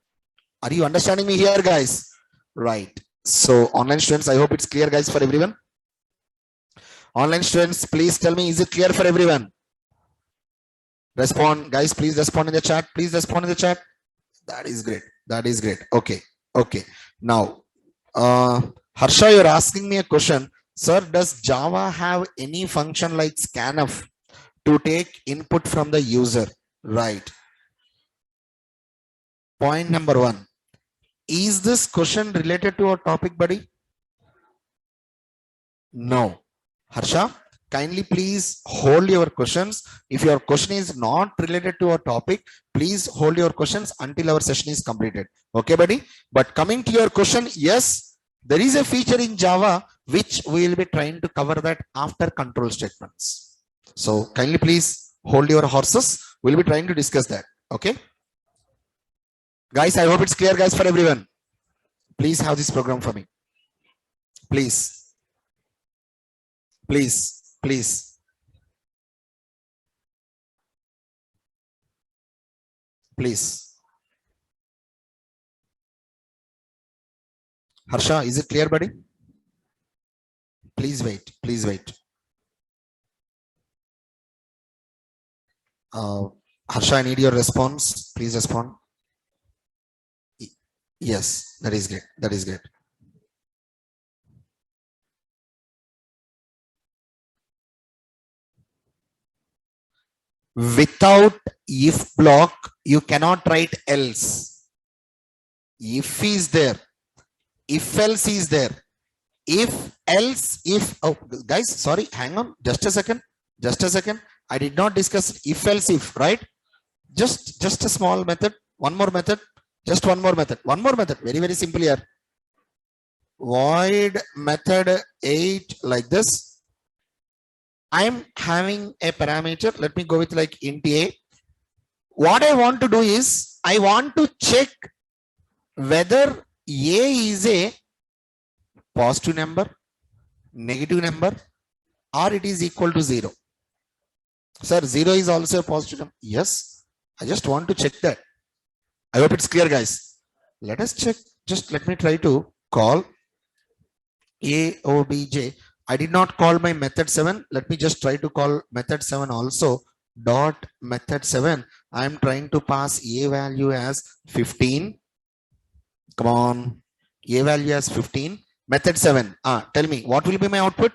[SPEAKER 1] Are you understanding me here, guys? Right. So online students, I hope it's clear, guys, for everyone. Online students, please tell me, is it clear for everyone? Respond, guys, please respond in the chat. Please respond in the chat. That is great. That is great. Okay. Okay. Now, Harsha, you're asking me a question. Sir, does Java have any function like scanf to take input from the user? Right. Point number one. Is this question related to our topic, buddy? No. Harsha, kindly please hold your questions. If your question is not related to our topic, please hold your questions until our session is completed. Okay, buddy? But coming to your question, yes, there is a feature in Java which we will be trying to cover that after control statements. So kindly please hold your horses. We'll be trying to discuss that. Okay? Guys, I hope it's clear, guys, for everyone. Please have this program for me. Please. Please, please. Please. Harsha, is it clear, buddy? Please wait. Please wait. Harsha, I need your response. Please respond. Yes, that is great. That is great. Without if block, you cannot write else. If is there, if else is there, if else, if, oh guys, sorry, hang on, just a second. I did not discuss if else if, right? Just a small method, one more method, just one more method, very, very simple here. Void method 8 like this. I'm having a parameter. Let me go with like int a. What I want to do is I want to check whether a is a positive number, negative number, or it is equal to 0. Sir, 0 is also a positive number. Yes, I just want to check that. I hope it's clear, guys. Let us check. Just let me try to call AOBJ. I did not call my method 7. Let me just try to call method 7 also. Dot method 7. I am trying to pass a value as 15. Come on. A value as 15. Method 7. Tell me, what will be my output?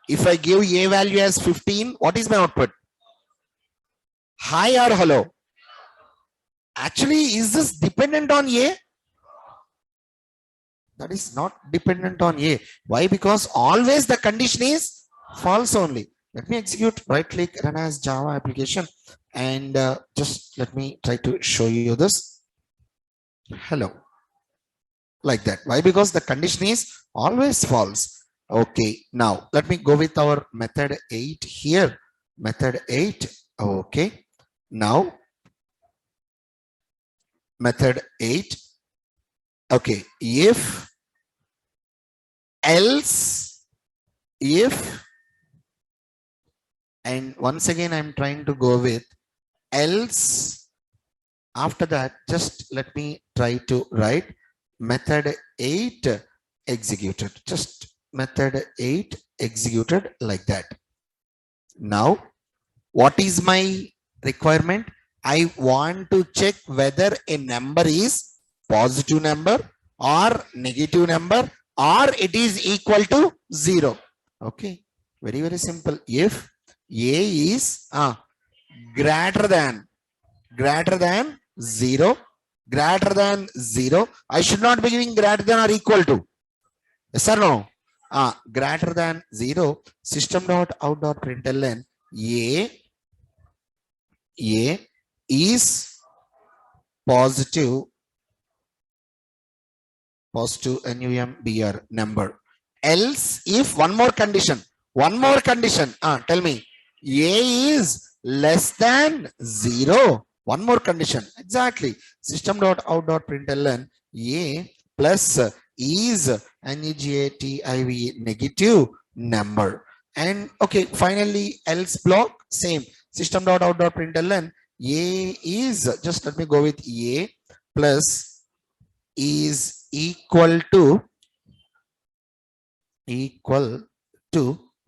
[SPEAKER 1] If I give a value as 15, what is my output? Hi or hello? Actually, is this dependent on a? That is not dependent on a. Why? Because always the condition is false only. Let me execute, right click, run as Java application, and just let me try to show you this. Hello. Like that. Why? Because the condition is always false. Okay. Now let me go with our method 8 here. Method 8. Okay. Now method 8. Okay. If, else, if, and once again I'm trying to go with else. After that, just let me try to write method 8 executed. Just method 8 executed like that. Now, what is my requirement? I want to check whether a number is positive number or negative number or it is equal to 0. Okay, very, very simple. If a is greater than 0, greater than 0, I should not be giving greater than or equal to. Yes or no? Greater than 0, system dot out dot println a is positive NUMBR number. Else, if one more condition, tell me, a is less than 0. One more condition, exactly. System dot out dot println a plus is negative number. And okay, finally, else block, same. System dot out dot println a is, just let me go with a plus is equal to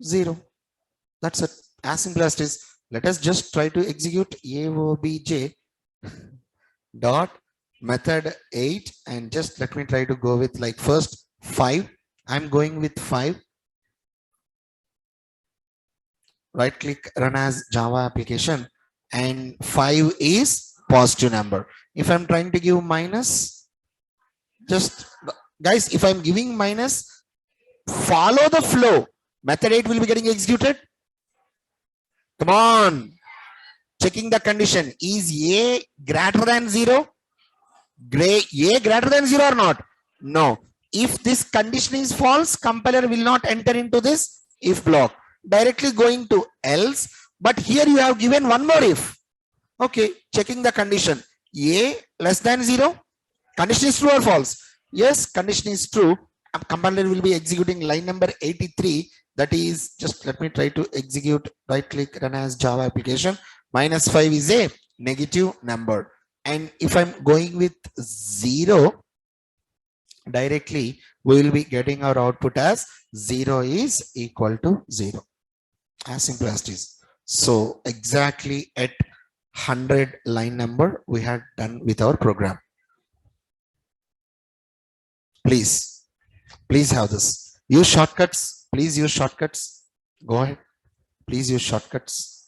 [SPEAKER 1] 0. That's it. As simple as it is. Let us just try to execute aobj dot method 8 and just let me try to go with like first 5. I'm going with 5. Right click, run as Java application, and 5 is positive number. If I'm trying to give minus, just guys, if I'm giving minus, follow the flow. Method 8 will be getting executed. Come on, checking the condition. Is a greater than 0? A greater than 0 or not? No. If this condition is false, compiler will not enter into this if block. Directly going to else, but here you have given one more if. Okay, checking the condition. A less than 0. Condition is true or false? Yes, condition is true. Compiler will be executing line number 83. That is, just let me try to execute. Right click, run as Java application. Minus 5 is a negative number. And if I'm going with 0, directly we will be getting our output as 0 is equal to 0. As simple as it is. So exactly at 100 line number we had done with our program. Please have this. Use shortcuts. Please use shortcuts. Go ahead. Please use shortcuts.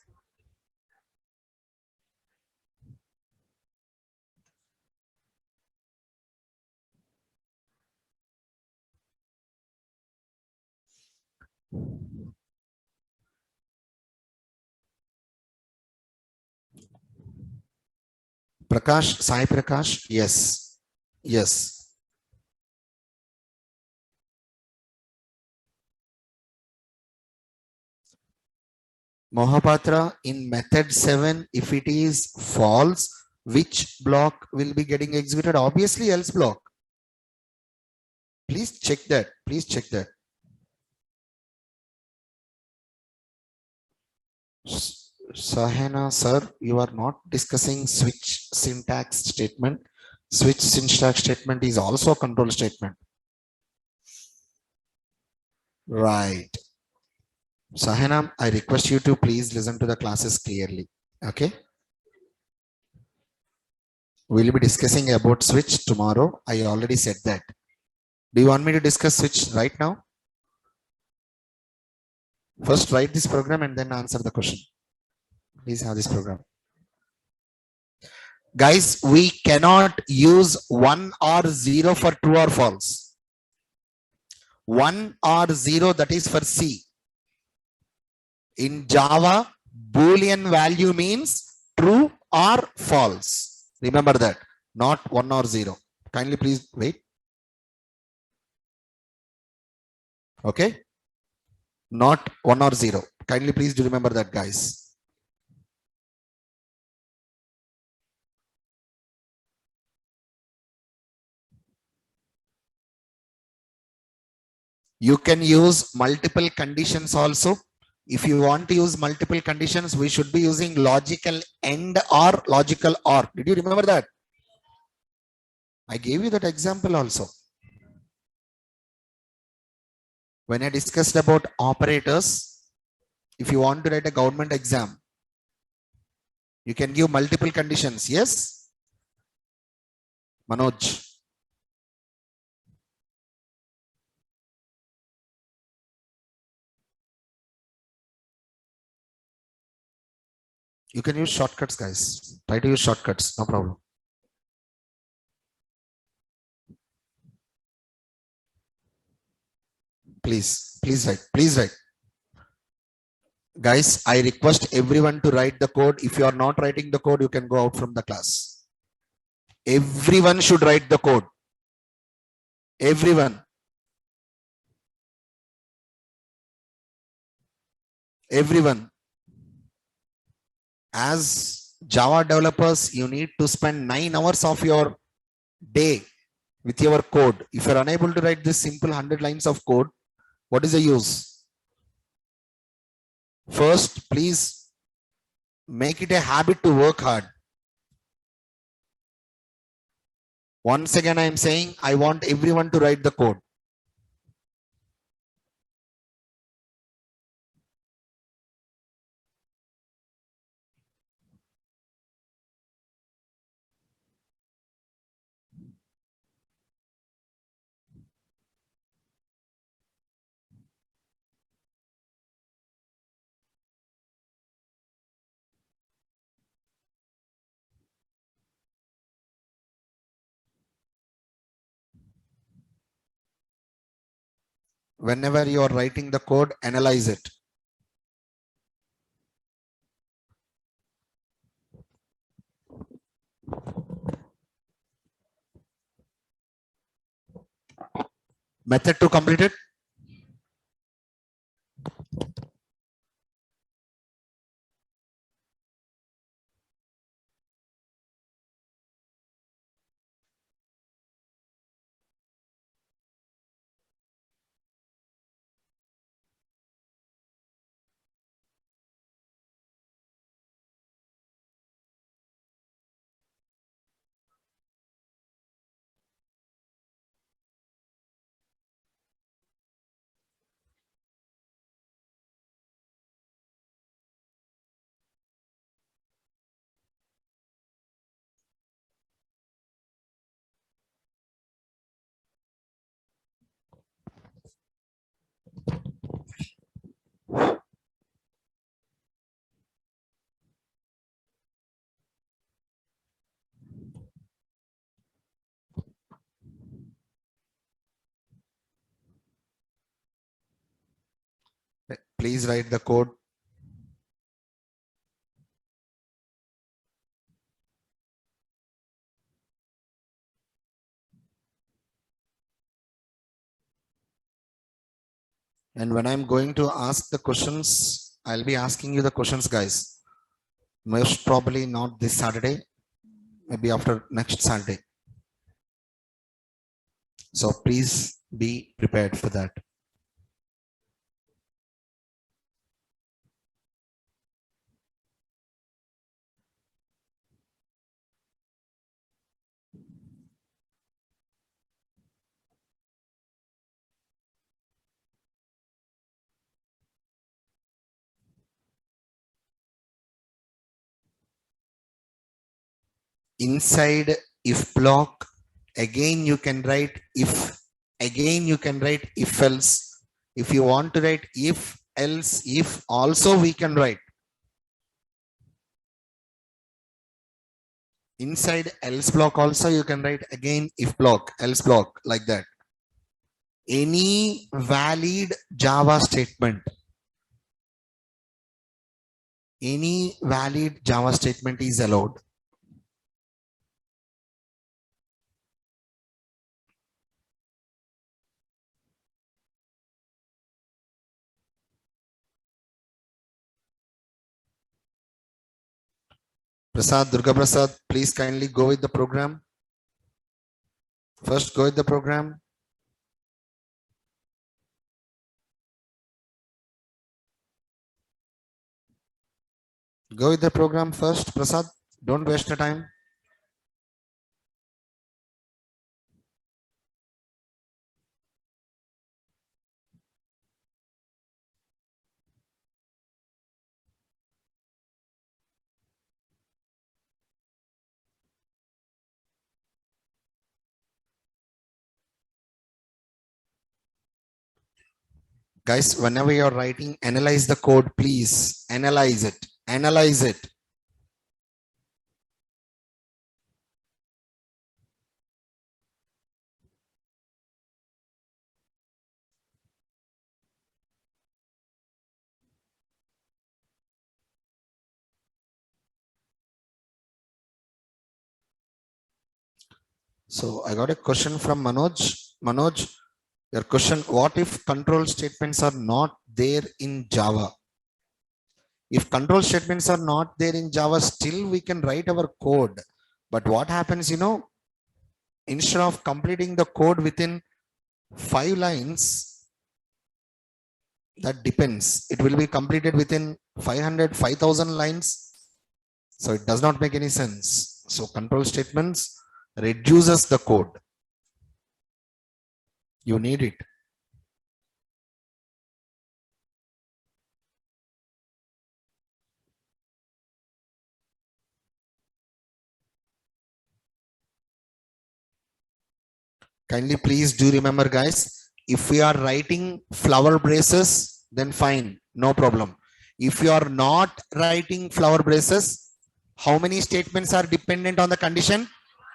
[SPEAKER 1] Prakash, Sai Prakash. Yes. Yes. Mohapatra, in method 7, if it is false, which block will be getting executed? Obviously else block. Please check that. Please check that. Sahena sir, you are not discussing switch syntax statement. Switch syntax statement is also a control statement. Right. Sahena, I request you to please listen to the classes clearly. Okay. We'll be discussing about switch tomorrow. I already said that. Do you want me to discuss switch right now? First write this program and then answer the question. Please have this program. Guys, we cannot use 1 or 0 for true or false. 1 or 0, that is for C. In Java, Boolean value means true or false. Remember that, not 1 or 0. Kindly please wait. Okay. Not 1 or 0. Kindly please do remember that, guys. You can use multiple conditions also. If you want to use multiple conditions, we should be using logical AND or logical OR. Did you remember that? I gave you that example also. When I discussed about operators, If you want to write a government exam, you can give multiple conditions. Yes, Manoj. You can use shortcuts, guys. Try to use shortcuts. No problem. Please write. Please write. Guys, I request everyone to write the code. If you are not writing the code, you can go out from the class. Everyone should write the code. Everyone. Everyone. As Java developers, you need to spend 9 hours of your day with your code. If you're unable to write this simple 100 lines of code, what is the use? First, please make it a habit to work hard. Once again, I am saying I want everyone to write the code. Whenever you are writing the code, analyze it. Method to complete it. Please write the code. And when I'm going to ask the questions, I'll be asking you the questions, guys. Most probably not this Saturday, maybe after next Saturday. So please be prepared for that. Inside if block, again you can write if, again you can write if else. If you want to write if else if also, we can write inside else block also. You can write again if block, else block, like that. Any valid Java statement, any valid Java statement is allowed. Prasad, Durga Prasad, please kindly go with the program. First, go with the program. Go with the program first, Prasad. Don't waste the time. Guys, whenever you're writing, analyze the code, please. Analyze it. Analyze it. So I got a question from Manoj. Manoj, your question, what if control statements are not there in Java? If control statements are not there in Java, still we can write our code. But what happens, instead of completing the code within 5 lines, that depends. It will be completed within 500, 5,000 lines. So it does not make any sense. So control statements reduces the code. You need it. Kindly please do remember, guys, if we are writing flower braces, then fine, no problem. If you are not writing flower braces, how many statements are dependent on the condition?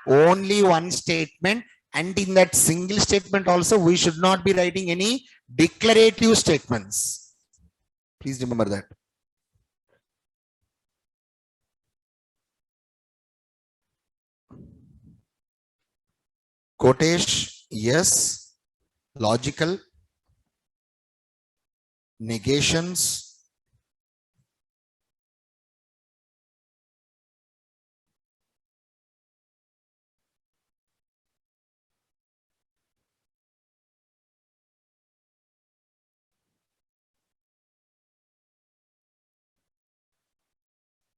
[SPEAKER 1] Only one statement. And in that single statement also, we should not be writing any declarative statements. Please remember that. Quotation, yes. Logical, negations,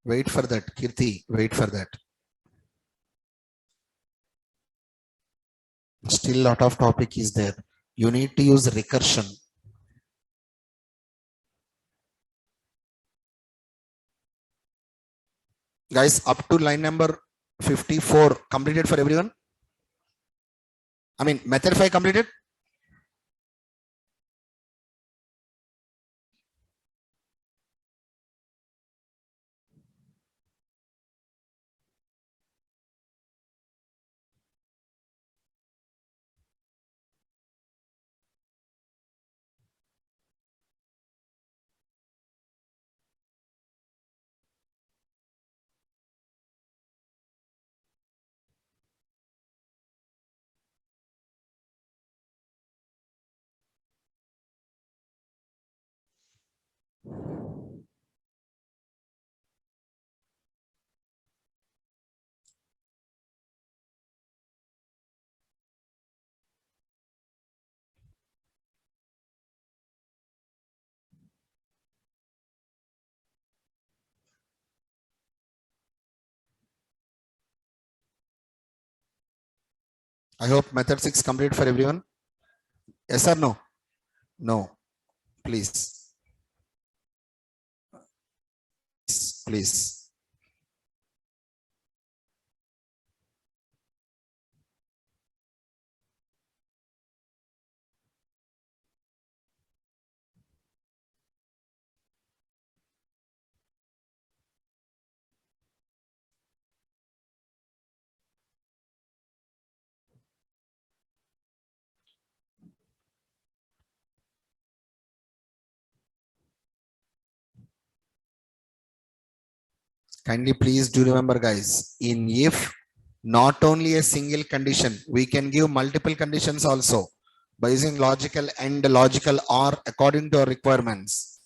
[SPEAKER 1] wait for that, Kirti, wait for that. Still lot of topic is there. You need to use recursion. Guys, up to line number 54 completed for everyone. I mean, method 5 completed. I hope method 6 complete for everyone. Yes or no? No. Please. Please. Kindly please do remember, guys, in if not only a single condition, we can give multiple conditions also by using logical and logical or according to our requirements.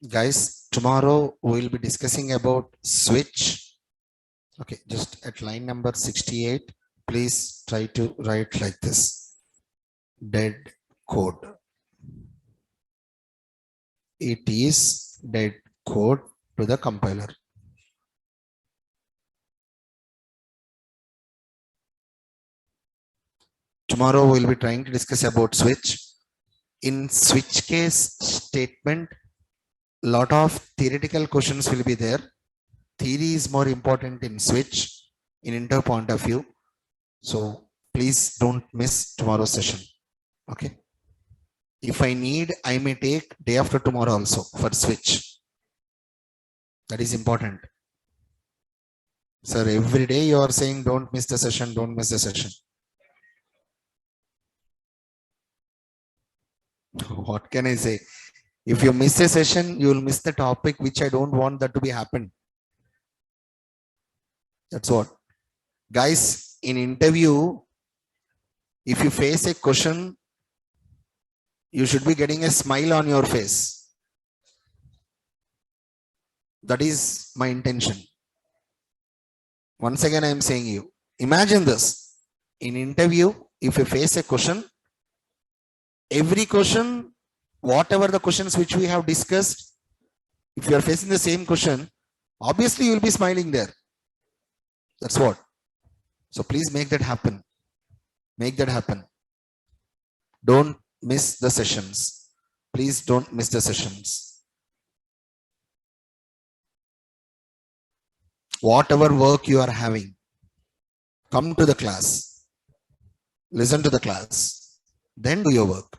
[SPEAKER 1] Guys, tomorrow we'll be discussing about switch. Okay, just at line number 68, please try to write like this. Dead code. It is dead code to the compiler. Tomorrow we'll be trying to discuss about switch. In switch case statement, lot of theoretical questions will be there. Theory is more important in switch in inter point of view. So please don't miss tomorrow's session. Okay. If I need, I may take day after tomorrow also for switch. That is important. Sir, every day you are saying don't miss the session, don't miss the session. What can I say? If you miss a session, you will miss the topic, which I don't want that to be happen. That's what. Guys, in interview, if you face a question, you should be getting a smile on your face. That is my intention. Once again, I am saying you, imagine this. In interview, if you face a question, every question, whatever the questions which we have discussed, if you are facing the same question, obviously you will be smiling there. That's what. So please make that happen. Make that happen. Don't miss the sessions. Please don't miss the sessions. Whatever work you are having, come to the class. Listen to the class. Then do your work.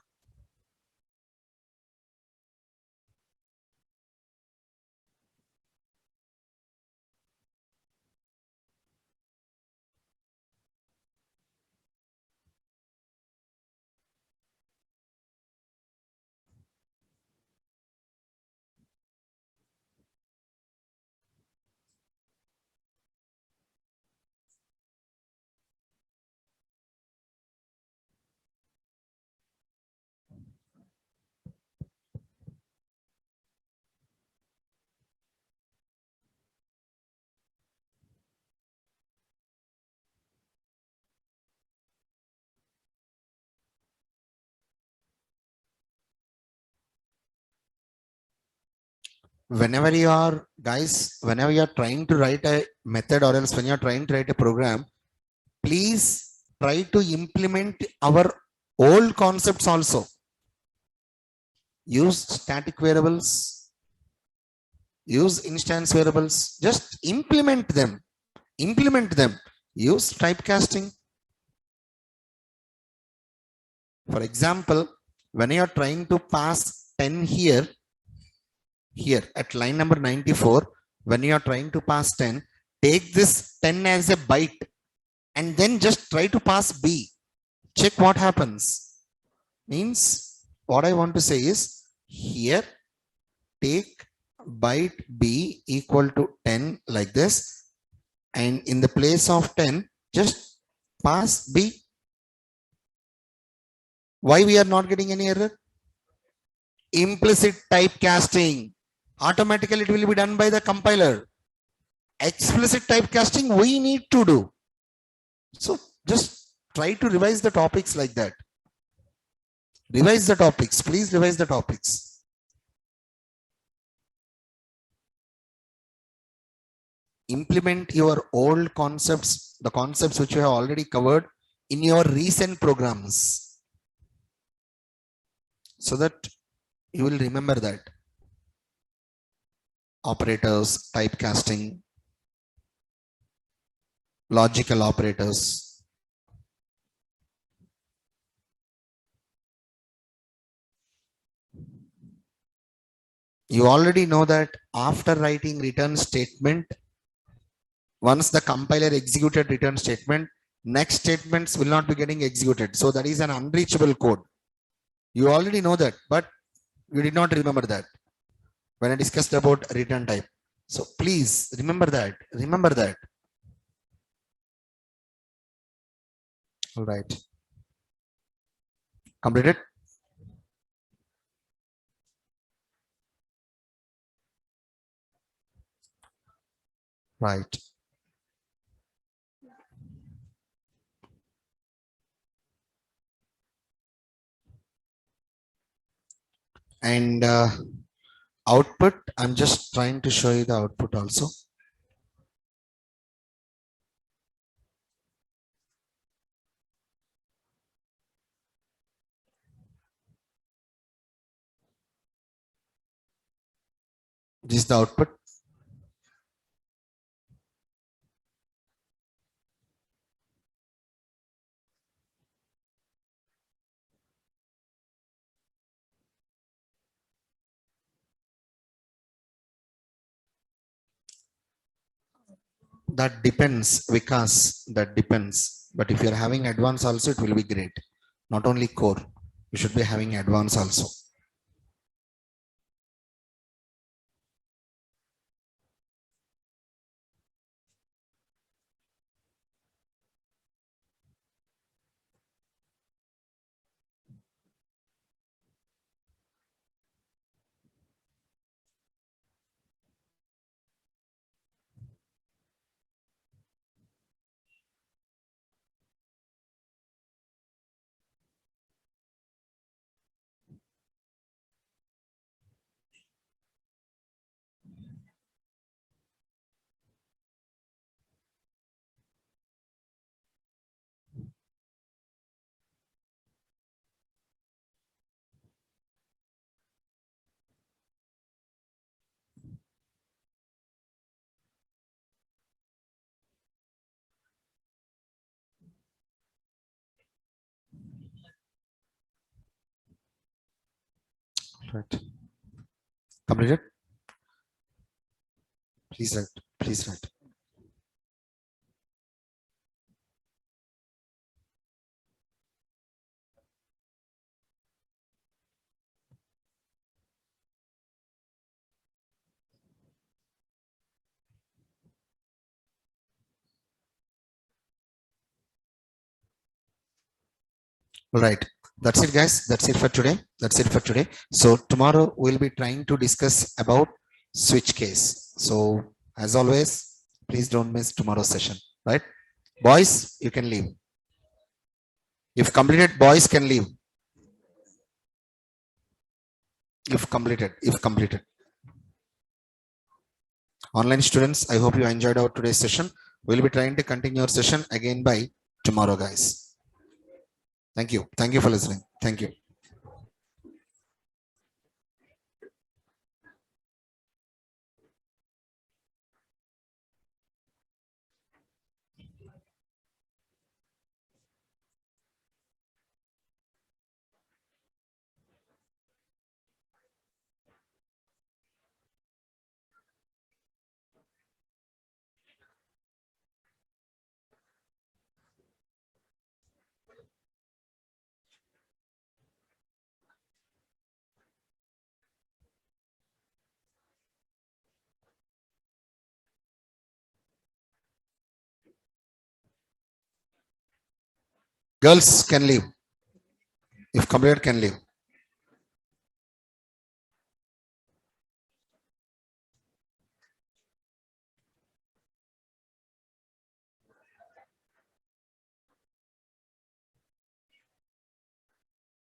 [SPEAKER 1] Whenever you are, guys, whenever you are trying to write a method or else when you are trying to write a program, please try to implement our old concepts also. Use static variables, use instance variables, just implement them. Implement them. Use typecasting. For example, when you are trying to pass 10 here at line number 94, when you are trying to pass 10, take this 10 as a byte and then just try to pass B. Check what happens. Means what I want to say is here take byte B equal to 10 like this, and in the place of 10 just pass B. Why we are not getting any error? Implicit typecasting. Automatically it will be done by the compiler. Explicit typecasting we need to do. So just try to revise the topics like that. Revise the topics. Please revise the topics. Implement your old concepts, the concepts which you have already covered in your recent programs, so that you will remember that. Operators, typecasting, logical operators. You already know that after writing return statement, once the compiler executed return statement, next statements will not be getting executed. So that is an unreachable code. You already know that, but you did not remember that when I discussed about return type. So please remember that. Remember that. All right. Completed. Right. And output, I'm just trying to show you the output also. This is the output. That depends, because that depends. But if you're having advanced also, it will be great. Not only core, you should be having advanced also. Right. Completed? Please write. Please write. All right. That's it, guys. That's it for today. That's it for today. So tomorrow we'll be trying to discuss about switch case. So as always, please don't miss tomorrow's session. Right? Boys, you can leave. If completed, boys can leave. If completed, if completed. Online students, I hope you enjoyed our today's session. We'll be trying to continue our session again by tomorrow, guys. Thank you. Thank you for listening. Thank you. Girls can leave. If completed, can leave.